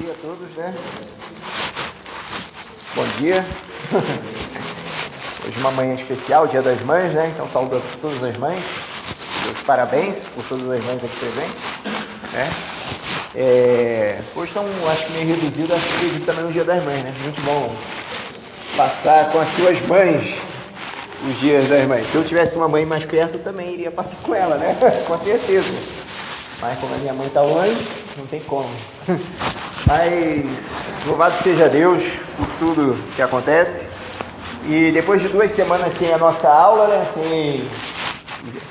dia a todos, né? Bom dia. Hoje uma manhã especial, Dia das Mães, né? Então saúdo a todas as mães. Meus parabéns por todas as mães aqui presentes, né? Hoje estão, acho que meio reduzido, acho que devido também o Dia das Mães, né? Muito bom passar com as suas mães os dias das mães. Se eu tivesse uma mãe mais perto, eu também iria passar com ela, né? Com certeza. Mas como a minha mãe está longe, não tem como. Mas louvado seja Deus por tudo que acontece. E depois de 2 semanas sem a nossa aula, né?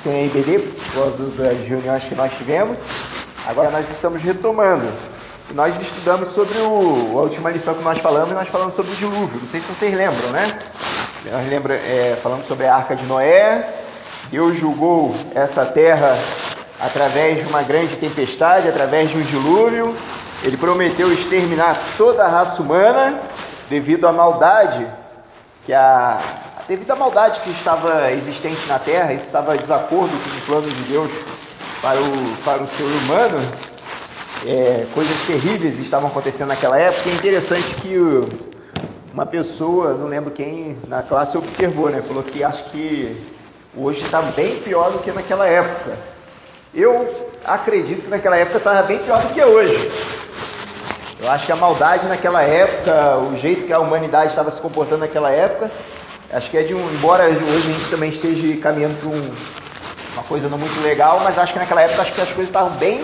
Sem a IBD, por causa das reuniões que nós tivemos, agora nós estamos retomando. E nós estudamos sobre a última lição que nós falamos sobre o dilúvio. Não sei se vocês lembram, né? Nós falamos sobre a Arca de Noé. Deus julgou essa terra através de uma grande tempestade, através de um dilúvio. Ele prometeu exterminar toda a raça humana devido à maldade que estava existente na terra. Isso estava em desacordo com o plano de Deus para o ser humano. Coisas terríveis estavam acontecendo naquela época. É interessante que uma pessoa, não lembro quem na classe observou, né? Falou que acho que hoje está bem pior do que naquela época. Eu acredito que naquela época estava bem pior do que hoje. Eu acho que a maldade naquela época, o jeito que a humanidade estava se comportando naquela época, acho que embora hoje a gente também esteja caminhando para uma coisa não muito legal, mas acho que naquela época acho que as coisas estavam bem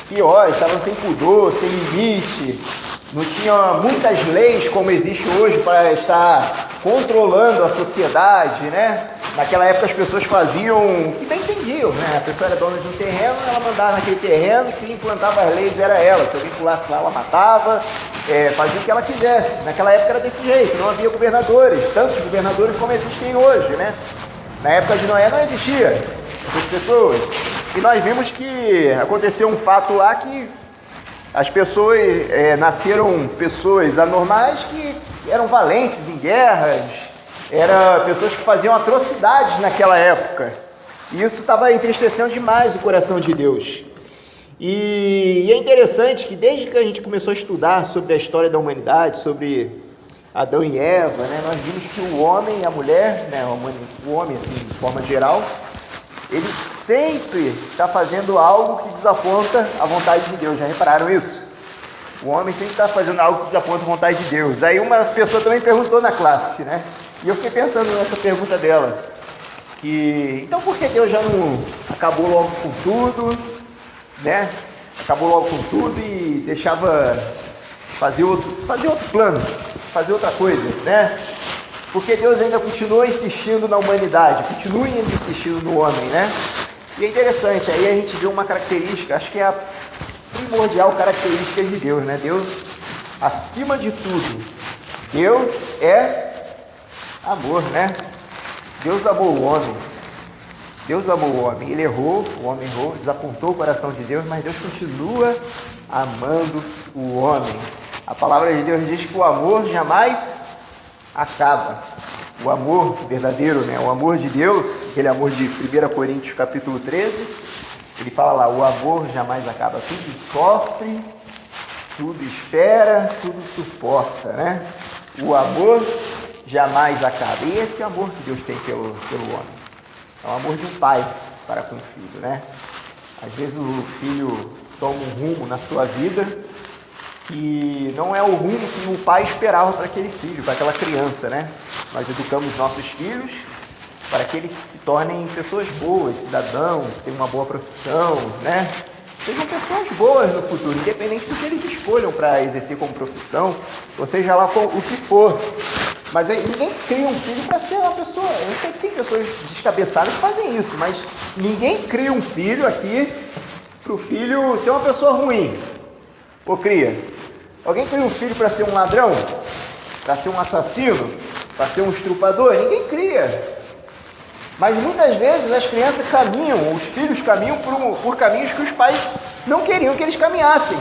piores, estavam sem pudor, sem limite, não tinha muitas leis como existe hoje para estar controlando a sociedade, né? Naquela época as pessoas faziam o que bem entendiam, né? A pessoa era dona de um terreno, ela mandava naquele terreno, quem implantava as leis era ela. Se alguém pulasse lá, ela matava, fazia o que ela quisesse. Naquela época era desse jeito, não havia governadores, tantos governadores como existem hoje, né? Na época de Noé não existia essas pessoas. E nós vimos que aconteceu um fato lá que as pessoas, nasceram pessoas anormais que eram valentes em guerras, eram pessoas que faziam atrocidades naquela época. E isso estava entristecendo demais o coração de Deus. E é interessante que desde que a gente começou a estudar sobre a história da humanidade, sobre Adão e Eva, né, nós vimos que o homem e a mulher, né, o homem assim, de forma geral, ele sempre está fazendo algo que desaponta a vontade de Deus. Já repararam isso? O homem sempre está fazendo algo que desaponta a vontade de Deus. Aí uma pessoa também perguntou na classe, né? E eu fiquei pensando nessa pergunta dela. Então por que Deus já não acabou logo com tudo, né? Acabou logo com tudo e deixava fazer outro plano, fazer outra coisa, né? Porque Deus ainda continua insistindo na humanidade, continua insistindo no homem, né? E é interessante, aí a gente vê uma característica, acho que é a primordial característica de Deus, né? Deus, acima de tudo, Deus é amor, né? Deus amou o homem, ele errou, o homem errou, desapontou o coração de Deus, mas Deus continua amando o homem. A palavra de Deus diz que o amor jamais acaba. O amor verdadeiro, né? O amor de Deus, aquele amor de 1 Coríntios capítulo 13, ele fala lá, o amor jamais acaba, tudo sofre, tudo espera, tudo suporta, né? O amor jamais acaba. E esse amor que Deus tem pelo homem, é o amor de um pai para com o filho, né? Às vezes o filho toma um rumo na sua vida que não é o rumo que o pai esperava para aquele filho, para aquela criança, né? Nós educamos nossos filhos para que eles se tornem pessoas boas, cidadãos, tenham uma boa profissão, né? Sejam pessoas boas no futuro, independente do que eles escolham para exercer como profissão, ou seja lá o que for. Mas ninguém cria um filho para ser uma pessoa. Eu sei que tem pessoas descabeçadas que fazem isso, mas ninguém cria um filho aqui para o filho ser uma pessoa ruim. Ou cria? Alguém cria um filho para ser um ladrão? Para ser um assassino? Para ser um estrupador? Ninguém cria. Mas muitas vezes as crianças caminham, os filhos caminham por caminhos que os pais não queriam que eles caminhassem.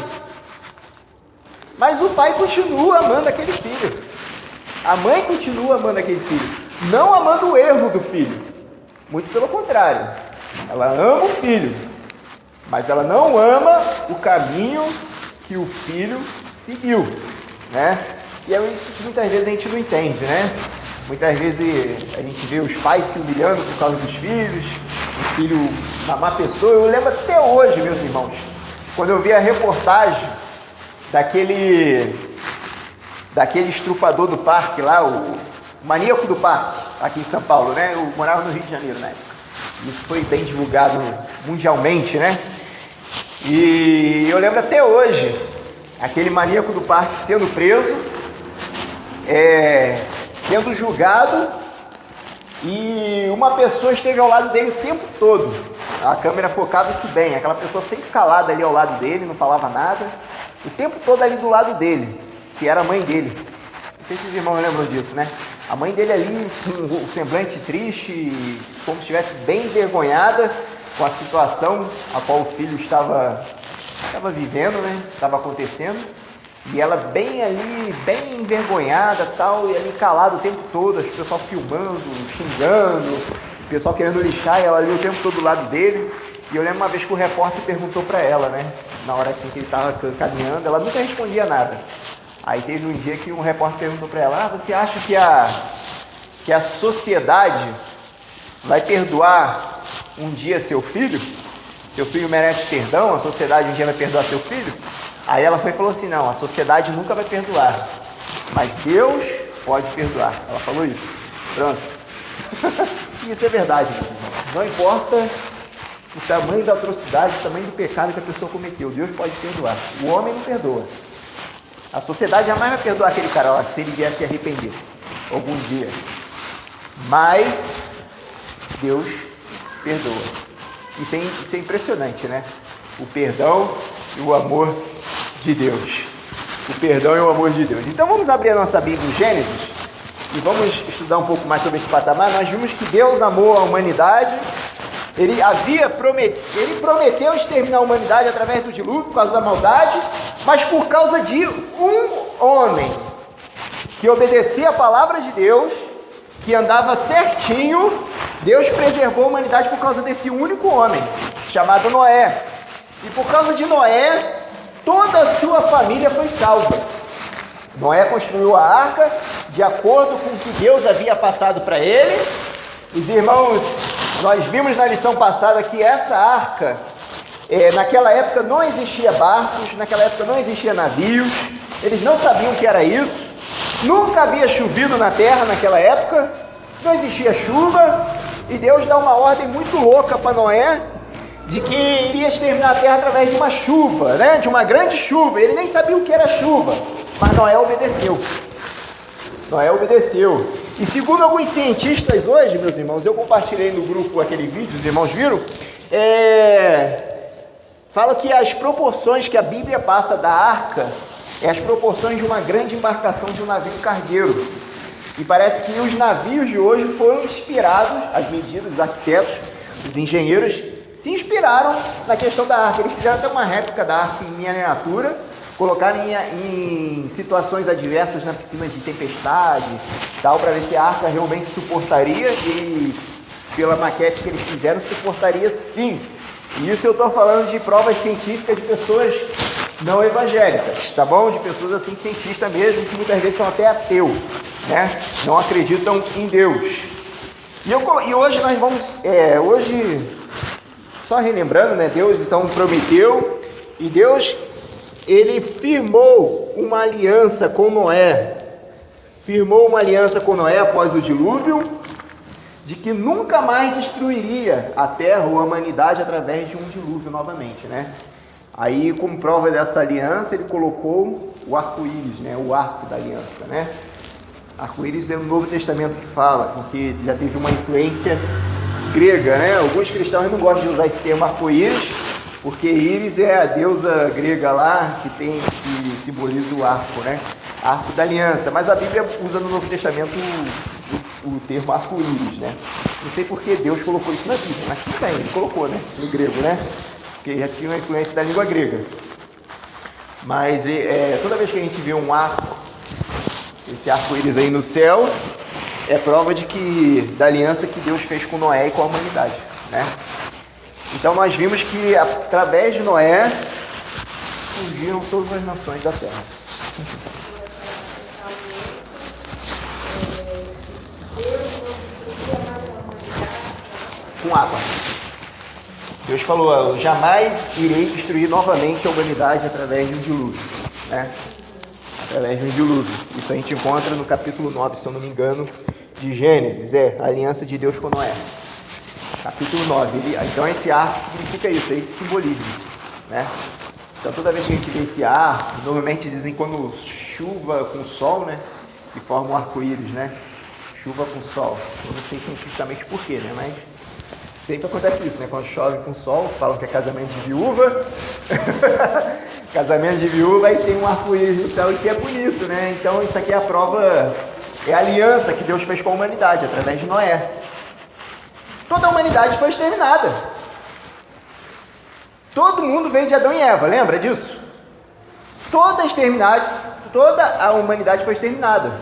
Mas o pai continua amando aquele filho. A mãe continua amando aquele filho. Não amando o erro do filho. Muito pelo contrário. Ela ama o filho. Mas ela não ama o caminho que o filho seguiu, né? E é isso que muitas vezes a gente não entende, né? Muitas vezes a gente vê os pais se humilhando por causa dos filhos, o filho uma má pessoa. Eu lembro até hoje, meus irmãos, quando eu vi a reportagem daquele estrupador do parque lá, o maníaco do parque, aqui em São Paulo, né? Eu morava no Rio de Janeiro na época. Isso foi bem divulgado mundialmente, né? E eu lembro até hoje, aquele maníaco do parque sendo preso, sendo julgado, e uma pessoa esteve ao lado dele o tempo todo. A câmera focava isso bem, aquela pessoa sempre calada ali ao lado dele, não falava nada, o tempo todo ali do lado dele, que era a mãe dele. Não sei se os irmãos lembram disso, né? A mãe dele ali, com o semblante triste, como se estivesse bem envergonhada com a situação a qual o filho estava vivendo, né? Estava acontecendo. E ela bem ali, bem envergonhada, tal, e ali calada o tempo todo, o pessoal filmando, xingando, o pessoal querendo lixar, e ela ali o tempo todo do lado dele. E eu lembro uma vez que o repórter perguntou para ela, né? Na hora assim, que ele estava caminhando, ela nunca respondia nada. Aí teve um dia que um repórter perguntou para ela: você acha que a sociedade vai perdoar um dia seu filho? Seu filho merece perdão? A sociedade um dia vai perdoar seu filho? Aí ela foi e falou assim: não, a sociedade nunca vai perdoar, mas Deus pode perdoar. Ela falou isso. Pronto. E isso é verdade, meu irmão. Não importa o tamanho da atrocidade, o tamanho do pecado que a pessoa cometeu, Deus pode perdoar. O homem não perdoa. A sociedade jamais vai perdoar aquele cara lá, se ele vier se arrepender algum dia. Mas Deus perdoa. Isso é impressionante, né? O perdão e o amor de Deus. O perdão e o amor de Deus. Então vamos abrir a nossa Bíblia em Gênesis e vamos estudar um pouco mais sobre esse patamar. Nós vimos que Deus amou a humanidade. Ele prometeu exterminar a humanidade através do dilúvio, por causa da maldade, mas por causa de um homem que obedecia a palavra de Deus, que andava certinho, Deus preservou a humanidade por causa desse único homem, chamado Noé. E por causa de Noé, toda a sua família foi salva. Noé construiu a arca de acordo com o que Deus havia passado para ele. Os irmãos, nós vimos na lição passada que essa arca, naquela época não existia barcos, naquela época não existia navios, eles não sabiam o que era isso, nunca havia chovido na terra naquela época, não existia chuva, e Deus dá uma ordem muito louca para Noé, de que iria exterminar a terra através de uma chuva, né? De uma grande chuva. Ele nem sabia o que era chuva, mas Noé obedeceu. Noé obedeceu. E segundo alguns cientistas hoje, meus irmãos, eu compartilhei no grupo aquele vídeo, os irmãos viram, fala que as proporções que a Bíblia passa da arca é as proporções de uma grande embarcação de um navio cargueiro. E parece que os navios de hoje foram inspirados, as medidas, os arquitetos, os engenheiros se inspiraram na questão da arca. Eles fizeram até uma réplica da arca em miniatura, colocaram em situações adversas na piscina de tempestade, tal, para ver se a arca realmente suportaria, e pela maquete que eles fizeram, suportaria sim. E isso eu estou falando de provas científicas de pessoas não evangélicas, tá bom? De pessoas assim, cientistas mesmo, que muitas vezes são até ateus, né? Não acreditam em Deus. E hoje nós vamos, só relembrando, né? Deus então prometeu, e Deus, ele firmou uma aliança com Noé. Firmou uma aliança com Noé após o dilúvio, de que nunca mais destruiria a terra ou a humanidade através de um dilúvio novamente, né? Aí, como prova dessa aliança, ele colocou o arco-íris, né? O arco da aliança, né? Arco-íris é no Novo Testamento que fala, porque já teve uma influência grega, né? Alguns cristãos não gostam de usar esse termo arco-íris, porque íris é a deusa grega lá, que simboliza o arco, né? Arco da aliança. Mas a Bíblia usa no Novo Testamento o termo arco-íris, né? Não sei por que Deus colocou isso na Bíblia, mas tudo bem, ele colocou, né? No grego, né? Porque já tinha uma influência da língua grega. Mas toda vez que a gente vê um arco, esse arco-íris aí no céu, é prova da aliança que Deus fez com Noé e com a humanidade, né? Então nós vimos que através de Noé surgiram todas as nações da terra. Com água. Deus falou, eu jamais irei destruir novamente a humanidade através de um dilúvio, né? Através de um dilúvio. Isso a gente encontra no capítulo 9, se eu não me engano, de Gênesis, a aliança de Deus com Noé. Capítulo 9. Então esse arco significa isso, esse simbolismo, né? Então toda vez que a gente vê esse arco, normalmente dizem quando chuva com sol, né? Que forma um arco-íris, né? Chuva com sol. Eu não sei cientificamente por quê, né? Mas sempre acontece isso, né? Quando chove com sol, falam que é casamento de viúva. Casamento de viúva, e tem um arco-íris no céu que é bonito, né? Então isso aqui é a prova, é a aliança que Deus fez com a humanidade, através de Noé. Toda a humanidade foi exterminada. Todo mundo veio de Adão e Eva, lembra disso? Toda a humanidade foi exterminada.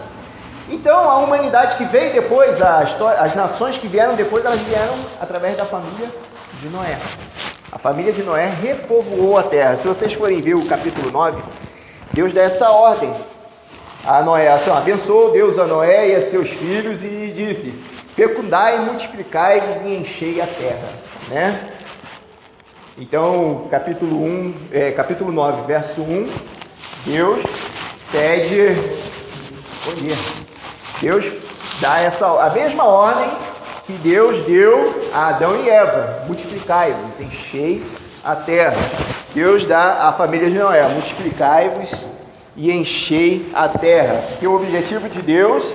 Então, a humanidade que veio depois, as nações que vieram depois, elas vieram através da família de Noé. A família de Noé repovoou a terra. Se vocês forem ver o capítulo 9, Deus dá essa ordem a Noé. Assim, abençoou Deus a Noé e a seus filhos e disse: fecundai, multiplicai-vos e enchei a terra, né? Então, capítulo 9, verso 1, Deus pede... Bom dia. Deus dá a mesma ordem que Deus deu a Adão e Eva: multiplicai-vos, enchei a terra. Deus dá à família de Noé: multiplicai-vos e enchei a terra. Porque o objetivo de Deus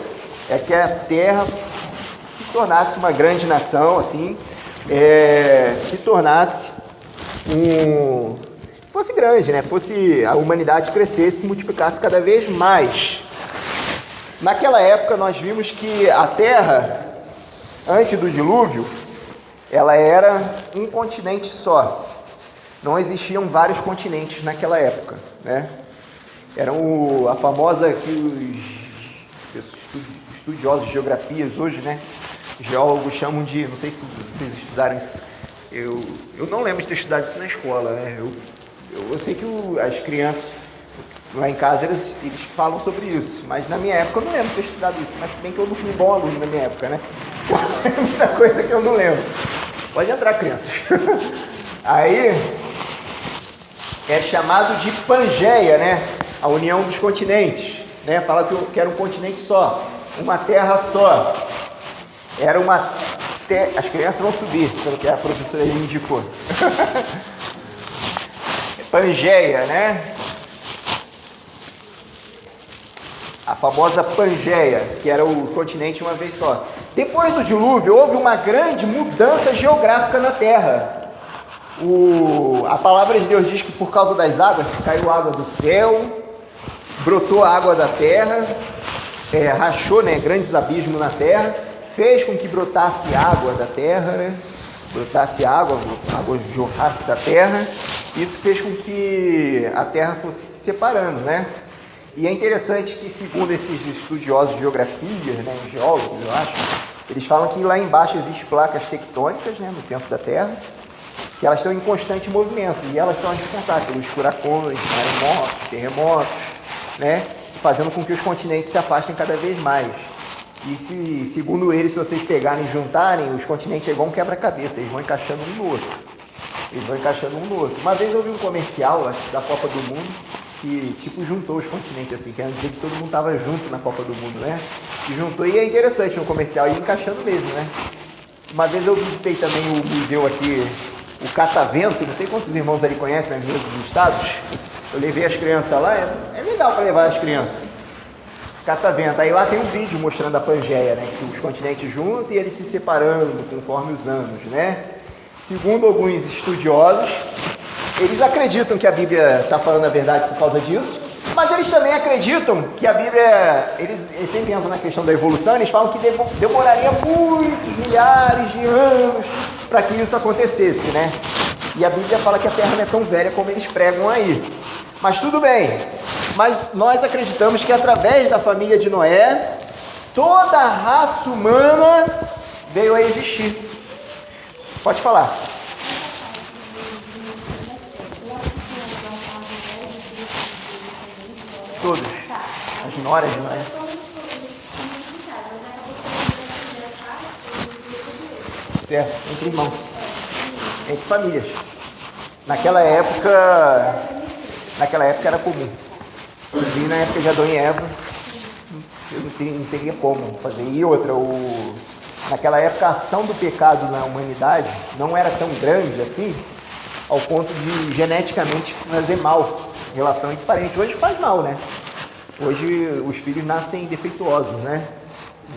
é que a terra se tornasse uma grande nação, assim, se tornasse fosse grande, né? Fosse a humanidade crescesse e multiplicasse cada vez mais. Naquela época nós vimos que a Terra, antes do dilúvio, ela era um continente só. Não existiam vários continentes naquela época, né? Era a famosa que os estudiosos de geografias hoje, né? Geólogos chamam de, não sei se vocês estudaram isso, eu não lembro de ter estudado isso na escola, né? Eu sei que as crianças lá em casa eles falam sobre isso, mas na minha época eu não lembro de ter estudado isso, mas se bem que eu não fui um bom aluno na minha época, né? É muita coisa que eu não lembro. Pode entrar, crianças. Aí é chamado de Pangeia, né? A união dos continentes, né? Fala que era um continente só, uma terra só. Era uma terra. As crianças vão subir, pelo que a professora aí indicou. Pangeia, né? A famosa Pangeia, que era o continente uma vez só. Depois do dilúvio, houve uma grande mudança geográfica na Terra. A palavra de Deus diz que por causa das águas, caiu água do céu, brotou a água da terra, rachou, né, grandes abismos na terra, fez com que brotasse água da terra, né? Brotasse água jorrasse da terra. Isso fez com que a terra fosse se separando, né? E é interessante que, segundo esses estudiosos de geografia, né, geólogos, eu acho, eles falam que lá embaixo existem placas tectônicas, né, no centro da Terra, que elas estão em constante movimento, e elas são as responsáveis pelos furacões, maremotos, terremotos, né, fazendo com que os continentes se afastem cada vez mais. E segundo eles, se vocês pegarem e juntarem, os continentes é igual um quebra-cabeça, eles vão encaixando um no outro. Uma vez eu vi um comercial, acho que da Copa do Mundo, que tipo juntou os continentes, assim, quer dizer que todo mundo estava junto na Copa do Mundo, né? E juntou, e é interessante no comercial, e encaixando mesmo, né? Uma vez eu visitei também o museu aqui, o Catavento, não sei quantos irmãos ali conhecem, né, dos estados. Eu levei as crianças lá, é legal para levar as crianças. Catavento, aí lá tem um vídeo mostrando a Pangeia, né? Que os continentes juntos e eles se separando conforme os anos, né? Segundo alguns estudiosos, eles acreditam que a Bíblia está falando a verdade por causa disso, mas eles também acreditam que a Bíblia, eles sempre entram na questão da evolução, eles falam que demoraria muitos milhares de anos para que isso acontecesse, né? E a Bíblia fala que a Terra não é tão velha como eles pregam aí. Mas tudo bem, mas nós acreditamos que através da família de Noé, toda a raça humana veio a existir. Pode falar. todos. As noras, não é? Certo, entre irmãos, entre famílias. Naquela época era comum. Inclusive na época de Adão e Eva, eu não teria como fazer. E outra, naquela época a ação do pecado na humanidade não era tão grande assim, ao ponto de geneticamente fazer mal em relação entre parentes. Hoje faz mal, né? Hoje os filhos nascem defeituosos, né?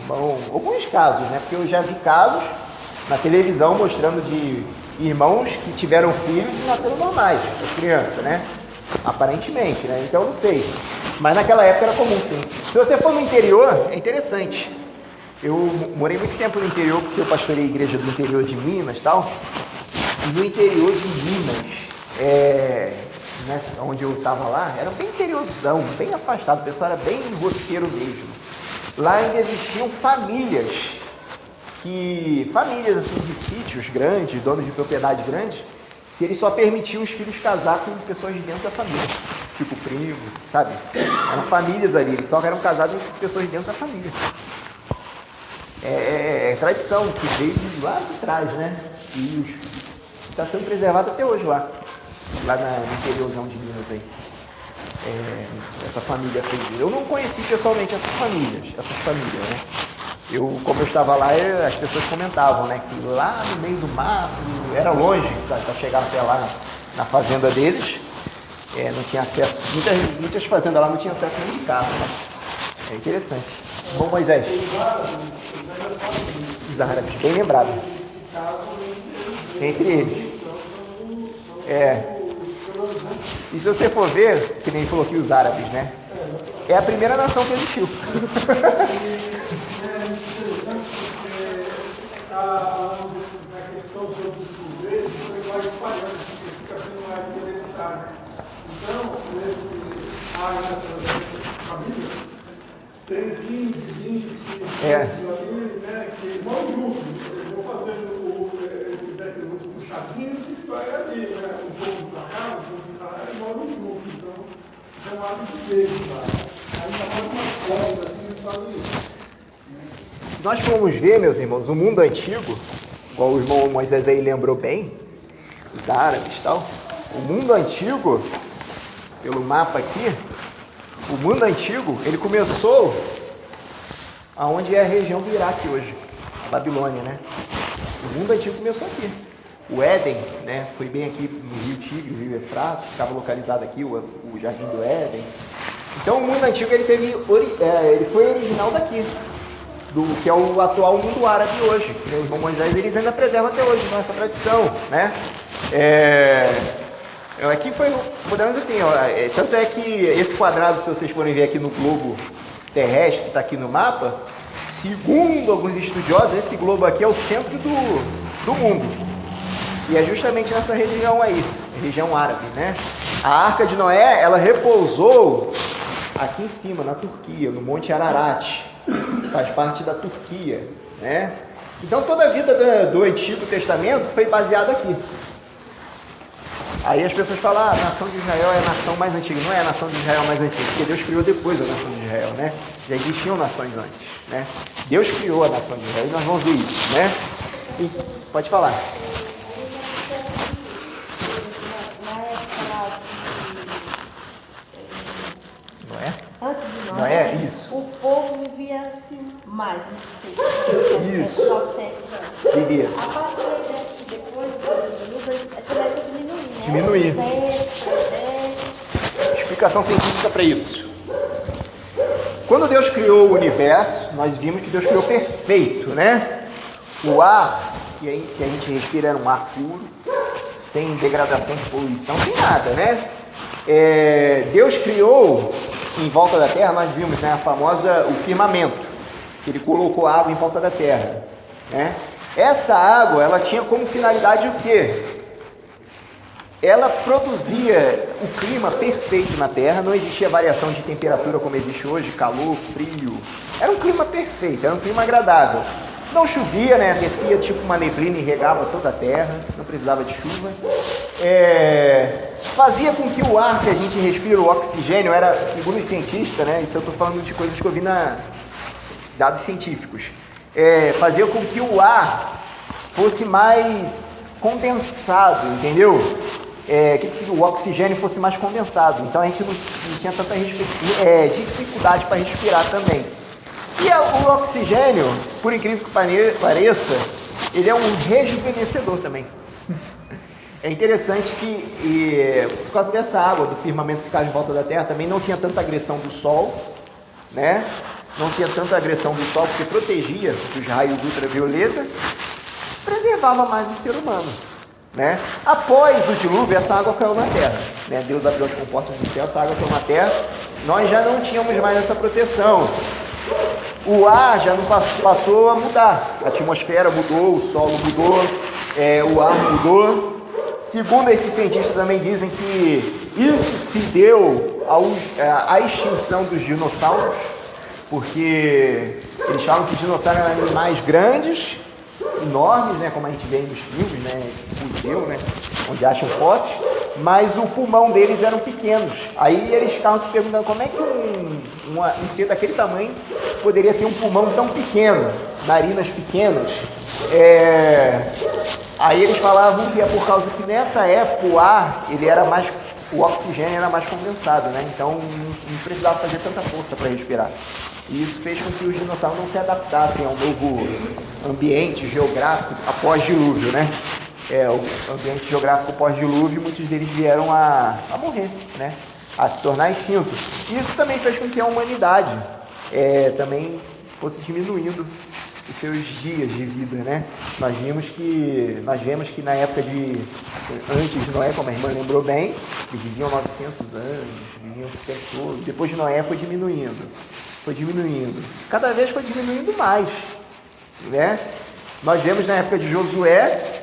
Bom, alguns casos, né? Porque eu já vi casos na televisão mostrando de irmãos que tiveram filhos e nasceram normais, as crianças, né? Aparentemente, né? Então eu não sei. Mas naquela época era comum, sim. Se você for no interior, é interessante. Eu morei muito tempo no interior porque eu pastorei a igreja do interior de Minas e tal. E no interior de Minas, onde eu estava lá, era bem interiorzão, bem afastado, o pessoal era bem roceiro mesmo. Lá ainda existiam famílias assim, de sítios grandes, donos de propriedade grandes, que eles só permitiam os filhos casar com pessoas de dentro da família, tipo primos, sabe? Eram famílias ali, eles só eram casados com pessoas de dentro da família. É tradição que veio lá de trás, né? E está sendo preservado até hoje lá no interiorzão de Minas aí. Essa família fez. Eu não conheci pessoalmente essas famílias, né? Como eu estava lá, as pessoas comentavam, né, que lá no meio do mato, era longe para chegar até lá na fazenda deles, não tinha acesso, muitas fazendas lá não tinham acesso nem de carro, né? É interessante. Bom, Moisés. Os árabes, bem lembrado. Entre eles. E se você for ver, que nem falou aqui os árabes, né? É a primeira nação que existiu. Na questão sobre os governos, foi mais espalhando, porque fica sendo mais hereditário. Então, nesse área dessas famílias, tem 15, 20, 15 ali, né, que vão juntos. Eles vão fazendo esses puxadinhos e vai ali, né? Um pouco para cá, um pouco para lá, e moram juntos. Então, é um hábito deles lá. Ainda mais umas coisas assim, eles fazem isso. Se nós formos ver, meus irmãos, o mundo antigo, igual o irmão Moisés aí lembrou bem, os árabes e tal, o mundo antigo, pelo mapa aqui, o mundo antigo, ele começou aonde é a região do Iraque hoje, a Babilônia, né? O mundo antigo começou aqui. O Éden, né, foi bem aqui no Rio Tigre, o Rio Eufrates, ficava localizado aqui, o Jardim do Éden. Então o mundo antigo ele foi original daqui, do que é o atual mundo árabe hoje. Os irmãos Moisés, eles ainda preservam até hoje nossa tradição, né? Aqui foi, podemos assim, tanto é que esse quadrado, se vocês forem ver aqui no globo terrestre, que está aqui no mapa, segundo alguns estudiosos, esse globo aqui é o centro do mundo. E é justamente nessa região aí, região árabe, né? A Arca de Noé, ela repousou aqui em cima, na Turquia, no Monte Ararat. Faz parte da Turquia, né? Então toda a vida do Antigo Testamento foi baseada aqui. Aí as pessoas falam, a nação de Israel é a nação mais antiga. Não é a nação de Israel mais antiga, porque Deus criou depois a nação de Israel, né? Já existiam nações antes, né? Deus criou a nação de Israel e nós vamos ver isso, né? E, pode falar. Antes de nós, não é isso? O povo vivia assim mais, não sei, isso. 900 anos. Vivia. A partir daí, depois do Lula, começa a diminuir, né? Diminuir. 300. Explicação científica para isso. Quando Deus criou o universo, nós vimos que Deus criou perfeito, né? O ar que a gente respira era um ar puro, sem degradação de poluição, sem nada, né? Deus criou em volta da terra, nós vimos, né, o firmamento, que ele colocou água em volta da terra, né? Essa água, ela tinha como finalidade o quê? Ela produzia o clima perfeito na terra, não existia variação de temperatura como existe hoje, calor, frio, era um clima perfeito, era um clima agradável. Não chovia, né? Descia tipo uma neblina e regava toda a terra, não precisava de chuva. fazia com que o ar que a gente respira, o oxigênio, era, segundo os cientistas, né? Isso eu estou falando de coisas que eu vi dados científicos. Fazia com que o ar fosse mais condensado, entendeu? O oxigênio fosse mais condensado. Então a gente não tinha tanta dificuldade para respirar também. E o oxigênio, por incrível que pareça, ele é um rejuvenescedor também. É interessante que, por causa dessa água do firmamento que ficava em volta da Terra, também não tinha tanta agressão do Sol, né? Não tinha tanta agressão do Sol, porque protegia dos raios ultravioleta, preservava mais o ser humano, né? Após o dilúvio, essa água caiu na Terra, né? Deus abriu as comportas do céu, essa água caiu na Terra, nós já não tínhamos mais essa proteção. O ar já não passou a mudar, a atmosfera mudou, o solo mudou, o ar mudou. Segundo esses cientistas também dizem que isso se deu à extinção dos dinossauros, porque eles falam que os dinossauros eram animais grandes, enormes, né, como a gente vê nos filmes, né, museu, né, onde acham fósseis, mas o pulmão deles eram pequenos. Aí eles ficavam se perguntando como é que um ser daquele tamanho poderia ter um pulmão tão pequeno, narinas pequenas. Aí eles falavam que é por causa que nessa época o oxigênio era mais condensado, né? Então não precisava fazer tanta força para respirar. E isso fez com que os dinossauros não se adaptassem ao novo ambiente geográfico após dilúvio, né? O ambiente geográfico pós-dilúvio, muitos deles vieram a morrer, né? A se tornar extintos. Isso também fez com que a humanidade também fosse diminuindo os seus dias de vida, né? Nós vemos que na época antes de Noé, como a irmã lembrou bem, eles viviam 900 anos, viviam esse tempo todo. Depois de Noé foi diminuindo. Cada vez foi diminuindo mais, né? Nós vemos na época de Josué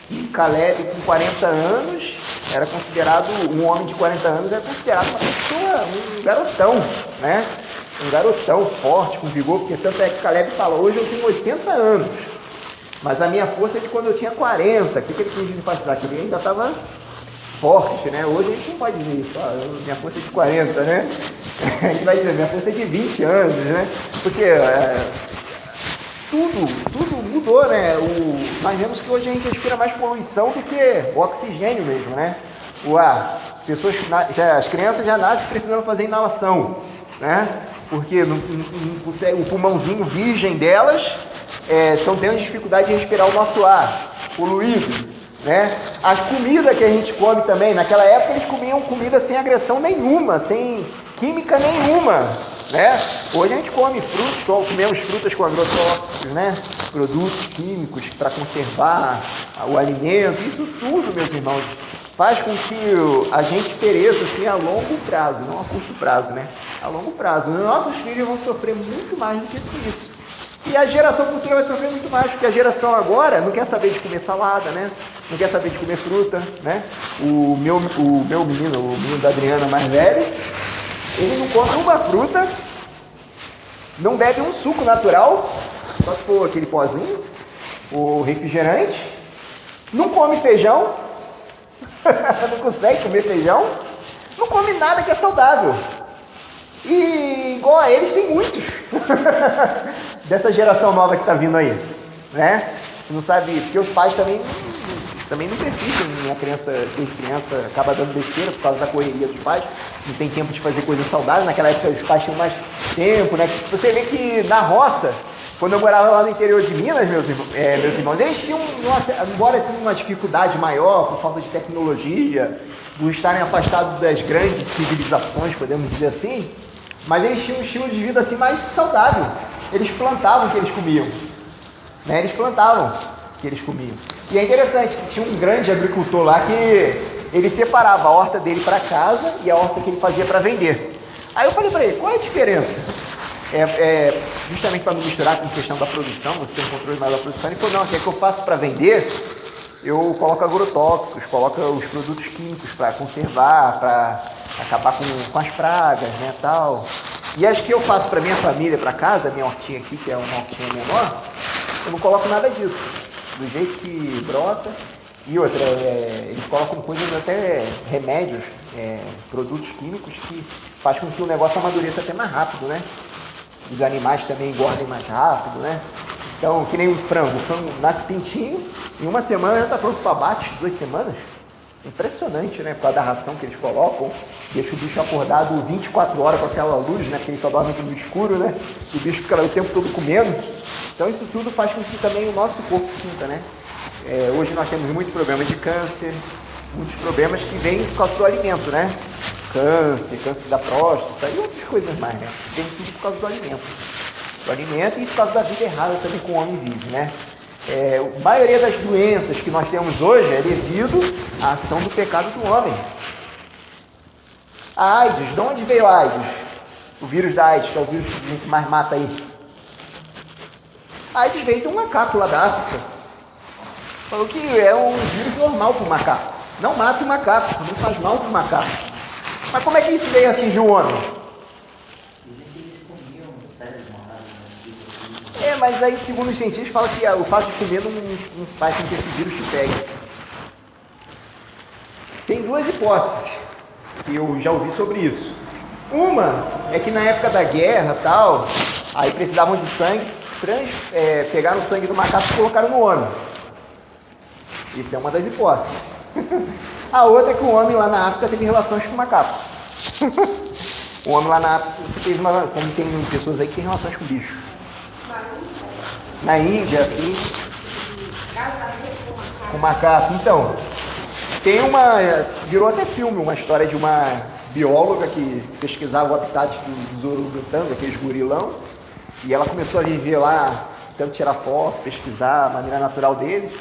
que Caleb, com 40 anos, era considerado, um homem de 40 anos era considerado uma pessoa, um garotão, né? Um garotão forte, com vigor, porque tanto é que Caleb fala, hoje eu tenho 80 anos, mas a minha força é de quando eu tinha 40. O que ele quis enfatizar? Que ele ainda estava forte, né? Hoje a gente não pode dizer isso, minha força é de 40, né? A gente vai dizer, minha força é de 20 anos, né? Porque tudo mudou, né? Nós vemos que hoje a gente respira mais poluição do que o oxigênio mesmo, né? O ar. As crianças já nascem precisando fazer inalação, né? Porque o pulmãozinho virgem delas estão tendo dificuldade de respirar o nosso ar poluído, né? A comida que a gente come também, naquela época eles comiam comida sem agressão nenhuma, sem química nenhuma, né? Hoje a gente come frutas, comemos frutas com agrotóxicos, né? Produtos químicos para conservar o alimento. Isso tudo, meus irmãos, faz com que a gente pereça assim a longo prazo, não a curto prazo, né? A longo prazo. Os nossos filhos vão sofrer muito mais do que isso. E a geração futura vai sofrer muito mais, porque a geração agora não quer saber de comer salada, né? Não quer saber de comer fruta, né? O meu menino, o menino da Adriana mais velho, ele não come uma fruta, não bebe um suco natural, só se for aquele pozinho, o refrigerante, não come feijão, não consegue comer feijão, não come nada que é saudável. E igual a eles tem muitos dessa geração nova que está vindo aí, né? Você não sabe, porque os pais também não precisam, desde criança acaba dando besteira por causa da correria dos pais, não tem tempo de fazer coisa saudável. Naquela época os pais tinham mais tempo, né? Você vê que na roça, quando eu morava lá no interior de Minas, meus irmãos, eles tinham, embora tenham uma dificuldade maior por falta de tecnologia, por estarem afastados das grandes civilizações, podemos dizer assim, mas eles tinham um estilo de vida assim mais saudável. Eles plantavam o que eles comiam, né? Eles plantavam o que eles comiam. E é interessante que tinha um grande agricultor lá que ele separava a horta dele para casa e a horta que ele fazia para vender. Aí eu falei para ele, qual é a diferença? Justamente para não misturar com a questão da produção, você tem um controle mais da produção. Ele falou, não, o que é que eu faço para vender? Eu coloco agrotóxicos, coloco os produtos químicos para conservar, para acabar com as pragas, né, tal. E as que eu faço para minha família, para casa, a minha hortinha aqui, que é uma hortinha menor, eu não coloco nada disso. Do jeito que brota, E outra, eles colocam coisas, até remédios, produtos químicos que faz com que o negócio amadureça até mais rápido, né? Os animais também engordem mais rápido, né? Então, que nem o frango nasce pintinho, em uma semana já está pronto para abate, 2 semanas. Impressionante, né? Por causa da ração que eles colocam, deixa o bicho acordado 24 horas com aquela luz, né? Porque ele só dorme aqui no escuro, né? E o bicho fica lá o tempo todo comendo. Então, isso tudo faz com que também o nosso corpo sinta, né? Hoje nós temos muitos problemas de câncer, muitos problemas que vêm por causa do alimento, né? Câncer da próstata e outras coisas mais, né? Vem tudo por causa do alimento. Do alimento e por causa da vida errada também que o homem vive, né? A maioria das doenças que nós temos hoje é devido à ação do pecado do homem. A AIDS, de onde veio a AIDS? O vírus da AIDS, que é o vírus que a gente mais mata aí. A AIDS veio de um macaco lá da África. Falou que é um vírus normal para o macaco. Não mata o macaco, não faz mal para o macaco. Mas como é que isso veio atingir o homem? Dizem que eles comiam o cérebro de uma raiva. Mas aí, segundo os cientistas, fala que o fato de comer não faz com que esse vírus te pegue. Tem 2 hipóteses que eu já ouvi sobre isso. Uma é que na época da guerra tal, aí precisavam de sangue, pegaram o sangue do macaco e colocaram no homem. Isso é uma das hipóteses. A outra é que o homem lá na África teve relações com o macaco. O homem lá na África teve como tem pessoas aí que têm relações com bicho. Na Índia, assim, com macaco. Então, virou até filme, uma história de uma bióloga que pesquisava o habitat dos orangotangos, aqueles gorilão, e ela começou a viver lá, tentando tirar foto, pesquisar a maneira natural deles.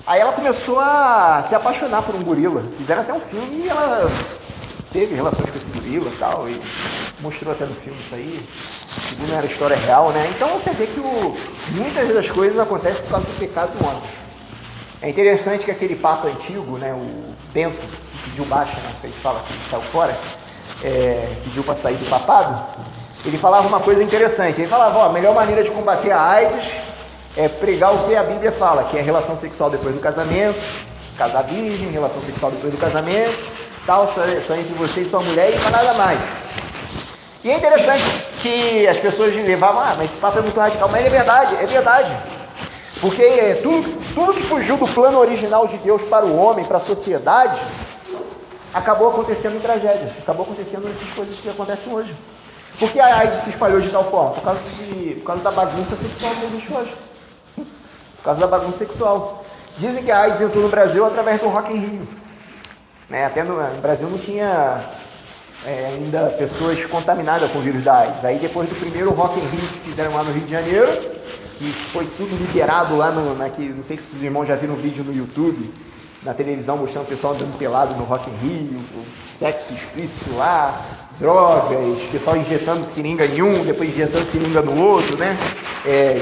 Aí ela começou a se apaixonar por um gorila. Fizeram até um filme e ela teve relações com esse gorila e tal, e mostrou até no filme isso aí. Segundo era história real, né? Então você vê que muitas das coisas acontecem por causa do pecado do homem. É interessante que aquele papa antigo, né, o Bento, que pediu baixa, né, que a gente fala que saiu fora, pediu para sair do papado, ele falava uma coisa interessante. Ele falava, a melhor maneira de combater a AIDS é pregar o que a Bíblia fala, que é relação sexual depois do casamento, casar virgem, relação sexual depois do casamento, tal, só entre você e sua mulher e para nada mais. E é interessante que as pessoas levavam, mas esse papo é muito radical, mas é verdade. Porque tudo que fugiu do plano original de Deus para o homem, para a sociedade, acabou acontecendo em tragédias, acabou acontecendo nessas coisas que acontecem hoje. Por que a AIDS se espalhou de tal forma? Por causa da bagunça sexual que existe hoje. Por causa da bagunça sexual. Dizem que a AIDS entrou no Brasil através do Rock in Rio. Até no Brasil não tinha ainda pessoas contaminadas com o vírus da AIDS. Aí depois do primeiro Rock in Rio que fizeram lá no Rio de Janeiro, que foi tudo liberado lá não sei se os irmãos já viram um vídeo no YouTube, na televisão, mostrando o pessoal andando pelado no Rock in Rio, o sexo explícito lá, drogas, o pessoal injetando seringa em um, depois injetando seringa no outro, né?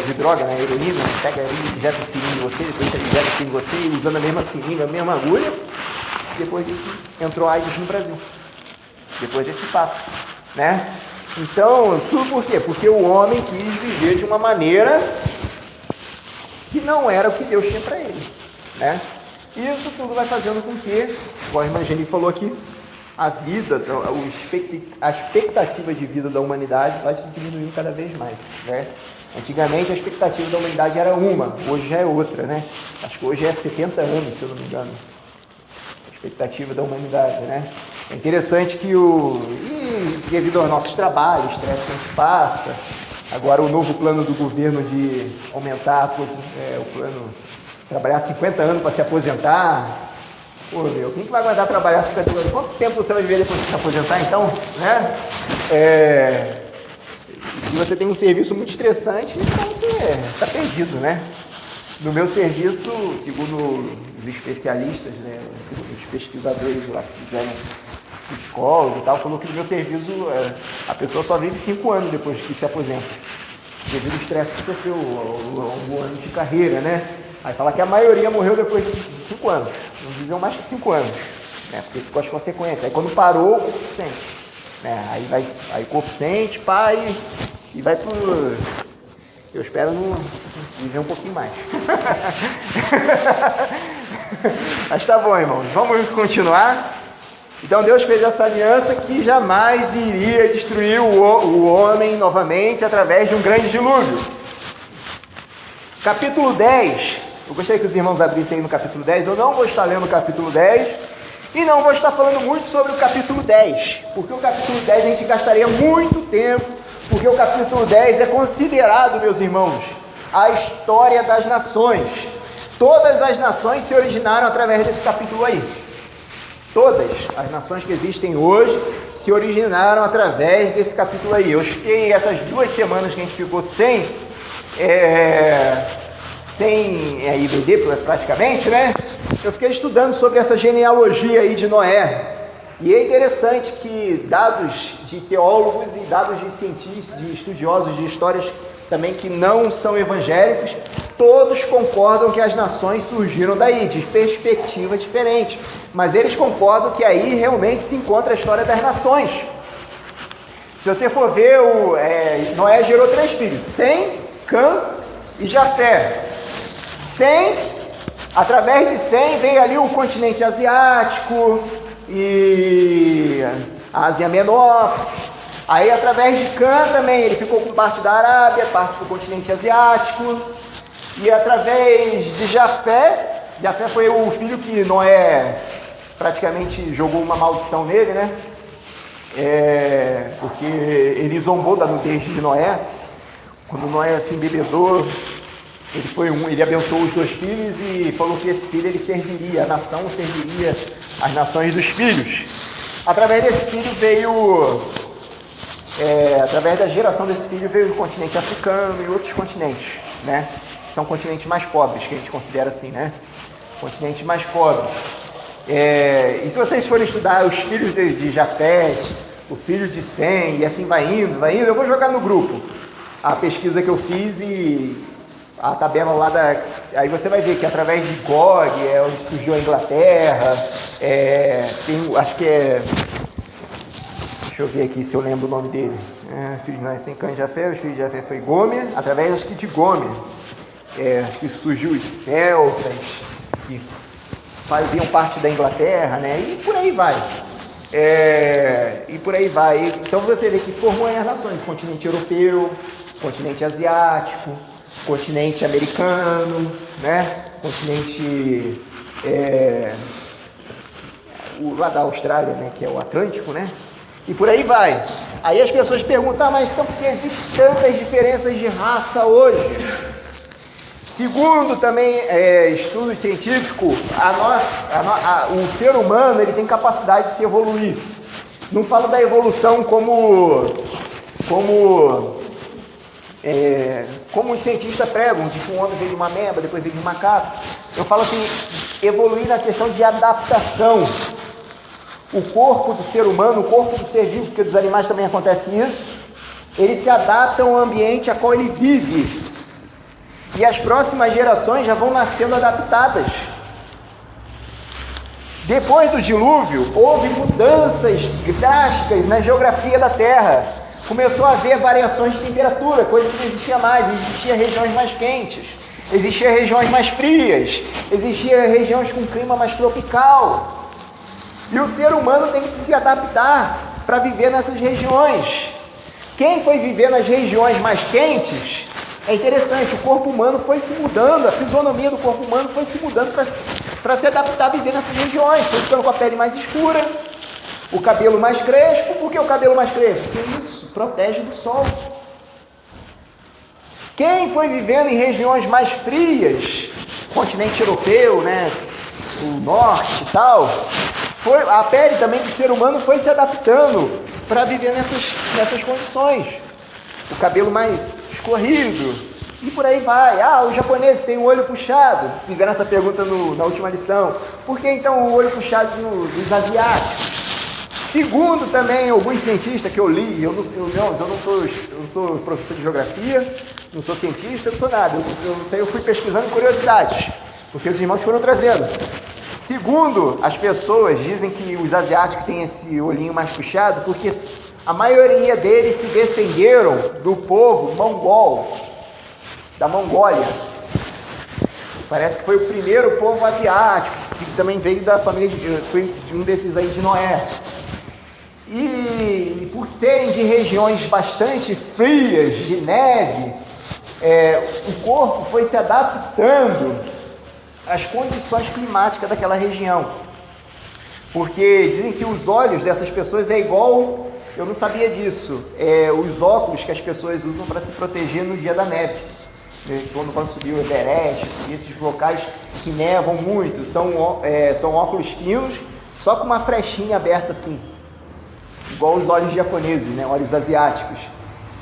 De droga, né? Heroína, pega ali, injeta seringa em você, depois injeta seringa em você, usando a mesma seringa, a mesma agulha. Depois disso, entrou a AIDS no Brasil. Depois desse papo, né? Então, tudo por quê? Porque o homem quis viver de uma maneira que não era o que Deus tinha para ele, né? Isso tudo vai fazendo com que, como a irmã Geni falou aqui, a vida, a expectativa de vida da humanidade vai se diminuindo cada vez mais, né? Antigamente a expectativa da humanidade era uma, hoje já é outra, né? Acho que hoje é 70 anos, se eu não me engano, a expectativa da humanidade, né? É interessante que devido aos nossos trabalhos, estresse que a gente passa, agora o novo plano do governo de aumentar o plano, trabalhar 50 anos para se aposentar. Pô, quem que vai aguentar trabalhar 50 anos? Quanto tempo você vai viver depois de se aposentar, então? Né? Se você tem um serviço muito estressante, então você está perdido, né? No meu serviço, segundo os especialistas, né, segundo os pesquisadores lá que fizeram psicólogo e tal, falou que no meu serviço a pessoa só vive 5 anos depois que se aposenta, devido ao estresse que sofreu ao longo ano de carreira, né? Aí fala que a maioria morreu depois de 5 anos, não viveu mais que 5 anos, né? Porque ficou as consequências. Aí quando parou, o corpo sente, né? Aí o corpo sente, pai, e vai pro... Eu espero não viver um pouquinho mais. Mas tá bom, irmãos, vamos continuar. Então Deus fez essa aliança que jamais iria destruir o homem novamente através de um grande dilúvio. Capítulo 10, eu gostaria que os irmãos abrissem aí no capítulo 10, eu não vou estar lendo o capítulo 10 e não vou estar falando muito sobre o capítulo 10, porque o capítulo 10 a gente gastaria muito tempo, porque o capítulo 10 é considerado, meus irmãos, a história das nações. Todas as nações se originaram através desse capítulo aí. Todas as nações que existem hoje se originaram através desse capítulo aí. Eu fiquei essas 2 semanas que a gente ficou sem IBD praticamente, né? Eu fiquei estudando sobre essa genealogia aí de Noé. E é interessante que dados de teólogos e dados de cientistas, de estudiosos de histórias também que não são evangélicos, todos concordam que as nações surgiram daí, de perspectiva diferente. Mas eles concordam que aí realmente se encontra a história das nações. Se você for ver, Noé gerou 3 filhos, Sem, Cã e Jafé. Sem, através de Sem veio ali o continente asiático e a Ásia Menor. Aí através de Cã também, ele ficou com parte da Arábia, parte do continente asiático. E através de Jafé foi o filho que Noé praticamente jogou uma maldição nele, né? Porque ele zombou da nudez de Noé. Quando Noé se embebedou, ele abençoou os 2 filhos e falou que esse filho ele serviria, a nação serviria as nações dos filhos. Através desse filho veio, através da geração desse filho veio o continente africano e outros continentes, né? Que são continentes mais pobres, que a gente considera assim, né? Continentes mais pobres. E se vocês forem estudar os filhos de Jafé, o filho de Sem, e assim vai indo, eu vou jogar no grupo a pesquisa que eu fiz e a tabela lá aí você vai ver que através de Gog é onde surgiu a Inglaterra, acho que deixa eu ver aqui se eu lembro o nome dele, filho de Noé, Sem, Cã e Jafé, o filho de Jafé foi Gomer, através acho que de Gomer, acho que surgiu os celtas, que faziam parte da Inglaterra, né? E por aí vai. Então você vê que formou as nações, continente europeu, continente asiático, continente americano, né? Continente lá da Austrália, né? Que é o Atlântico, né? E por aí vai. Aí as pessoas perguntam, mas então por que existem tantas diferenças de raça hoje? Segundo também estudos científicos, o ser humano ele tem capacidade de se evoluir. Não falo da evolução como os cientistas pregam, tipo um homem veio de uma ameba, depois veio de um macaco. Eu falo assim, evoluir na questão de adaptação. O corpo do ser humano, o corpo do ser vivo, porque dos animais também acontece isso, eles se adaptam ao ambiente a qual ele vive. E as próximas gerações já vão nascendo adaptadas. Depois do dilúvio, houve mudanças drásticas na geografia da Terra. Começou a haver variações de temperatura, coisa que não existia mais. Existiam regiões mais quentes, existiam regiões mais frias, existiam regiões com clima mais tropical. E o ser humano tem que se adaptar para viver nessas regiões. Quem foi viver nas regiões mais quentes... É interessante, o corpo humano foi se mudando, a fisionomia do corpo humano foi se mudando para se adaptar a viver nessas regiões. Foi ficando com a pele mais escura, o cabelo mais crespo. Por que o cabelo mais crespo? Porque isso protege do sol. Quem foi vivendo em regiões mais frias, continente europeu, né, o norte e tal, a pele também do ser humano foi se adaptando para viver nessas condições. O cabelo mais escorrido, e por aí vai. Os japoneses têm o olho puxado. Fizeram essa pergunta na última lição. Por que então o olho puxado dos asiáticos? Segundo também alguns cientistas que eu li, eu não sou professor de geografia, não sou cientista, não sou nada. Isso aí eu fui pesquisando curiosidades, porque os irmãos foram trazendo. Segundo as pessoas, dizem que os asiáticos têm esse olhinho mais puxado, porque a maioria deles se descenderam do povo mongol, da Mongólia. Parece que foi o primeiro povo asiático, que também veio da família, foi de um desses aí de Noé. E por serem de regiões bastante frias, de neve, o corpo foi se adaptando às condições climáticas daquela região. Porque dizem que os olhos dessas pessoas é igual, eu não sabia disso, os óculos que as pessoas usam para se proteger no dia da neve. Quando vão subir o Everest, esses locais que nevam muito, são óculos finos, só com uma frechinha aberta assim, igual os olhos japoneses, né? Olhos asiáticos.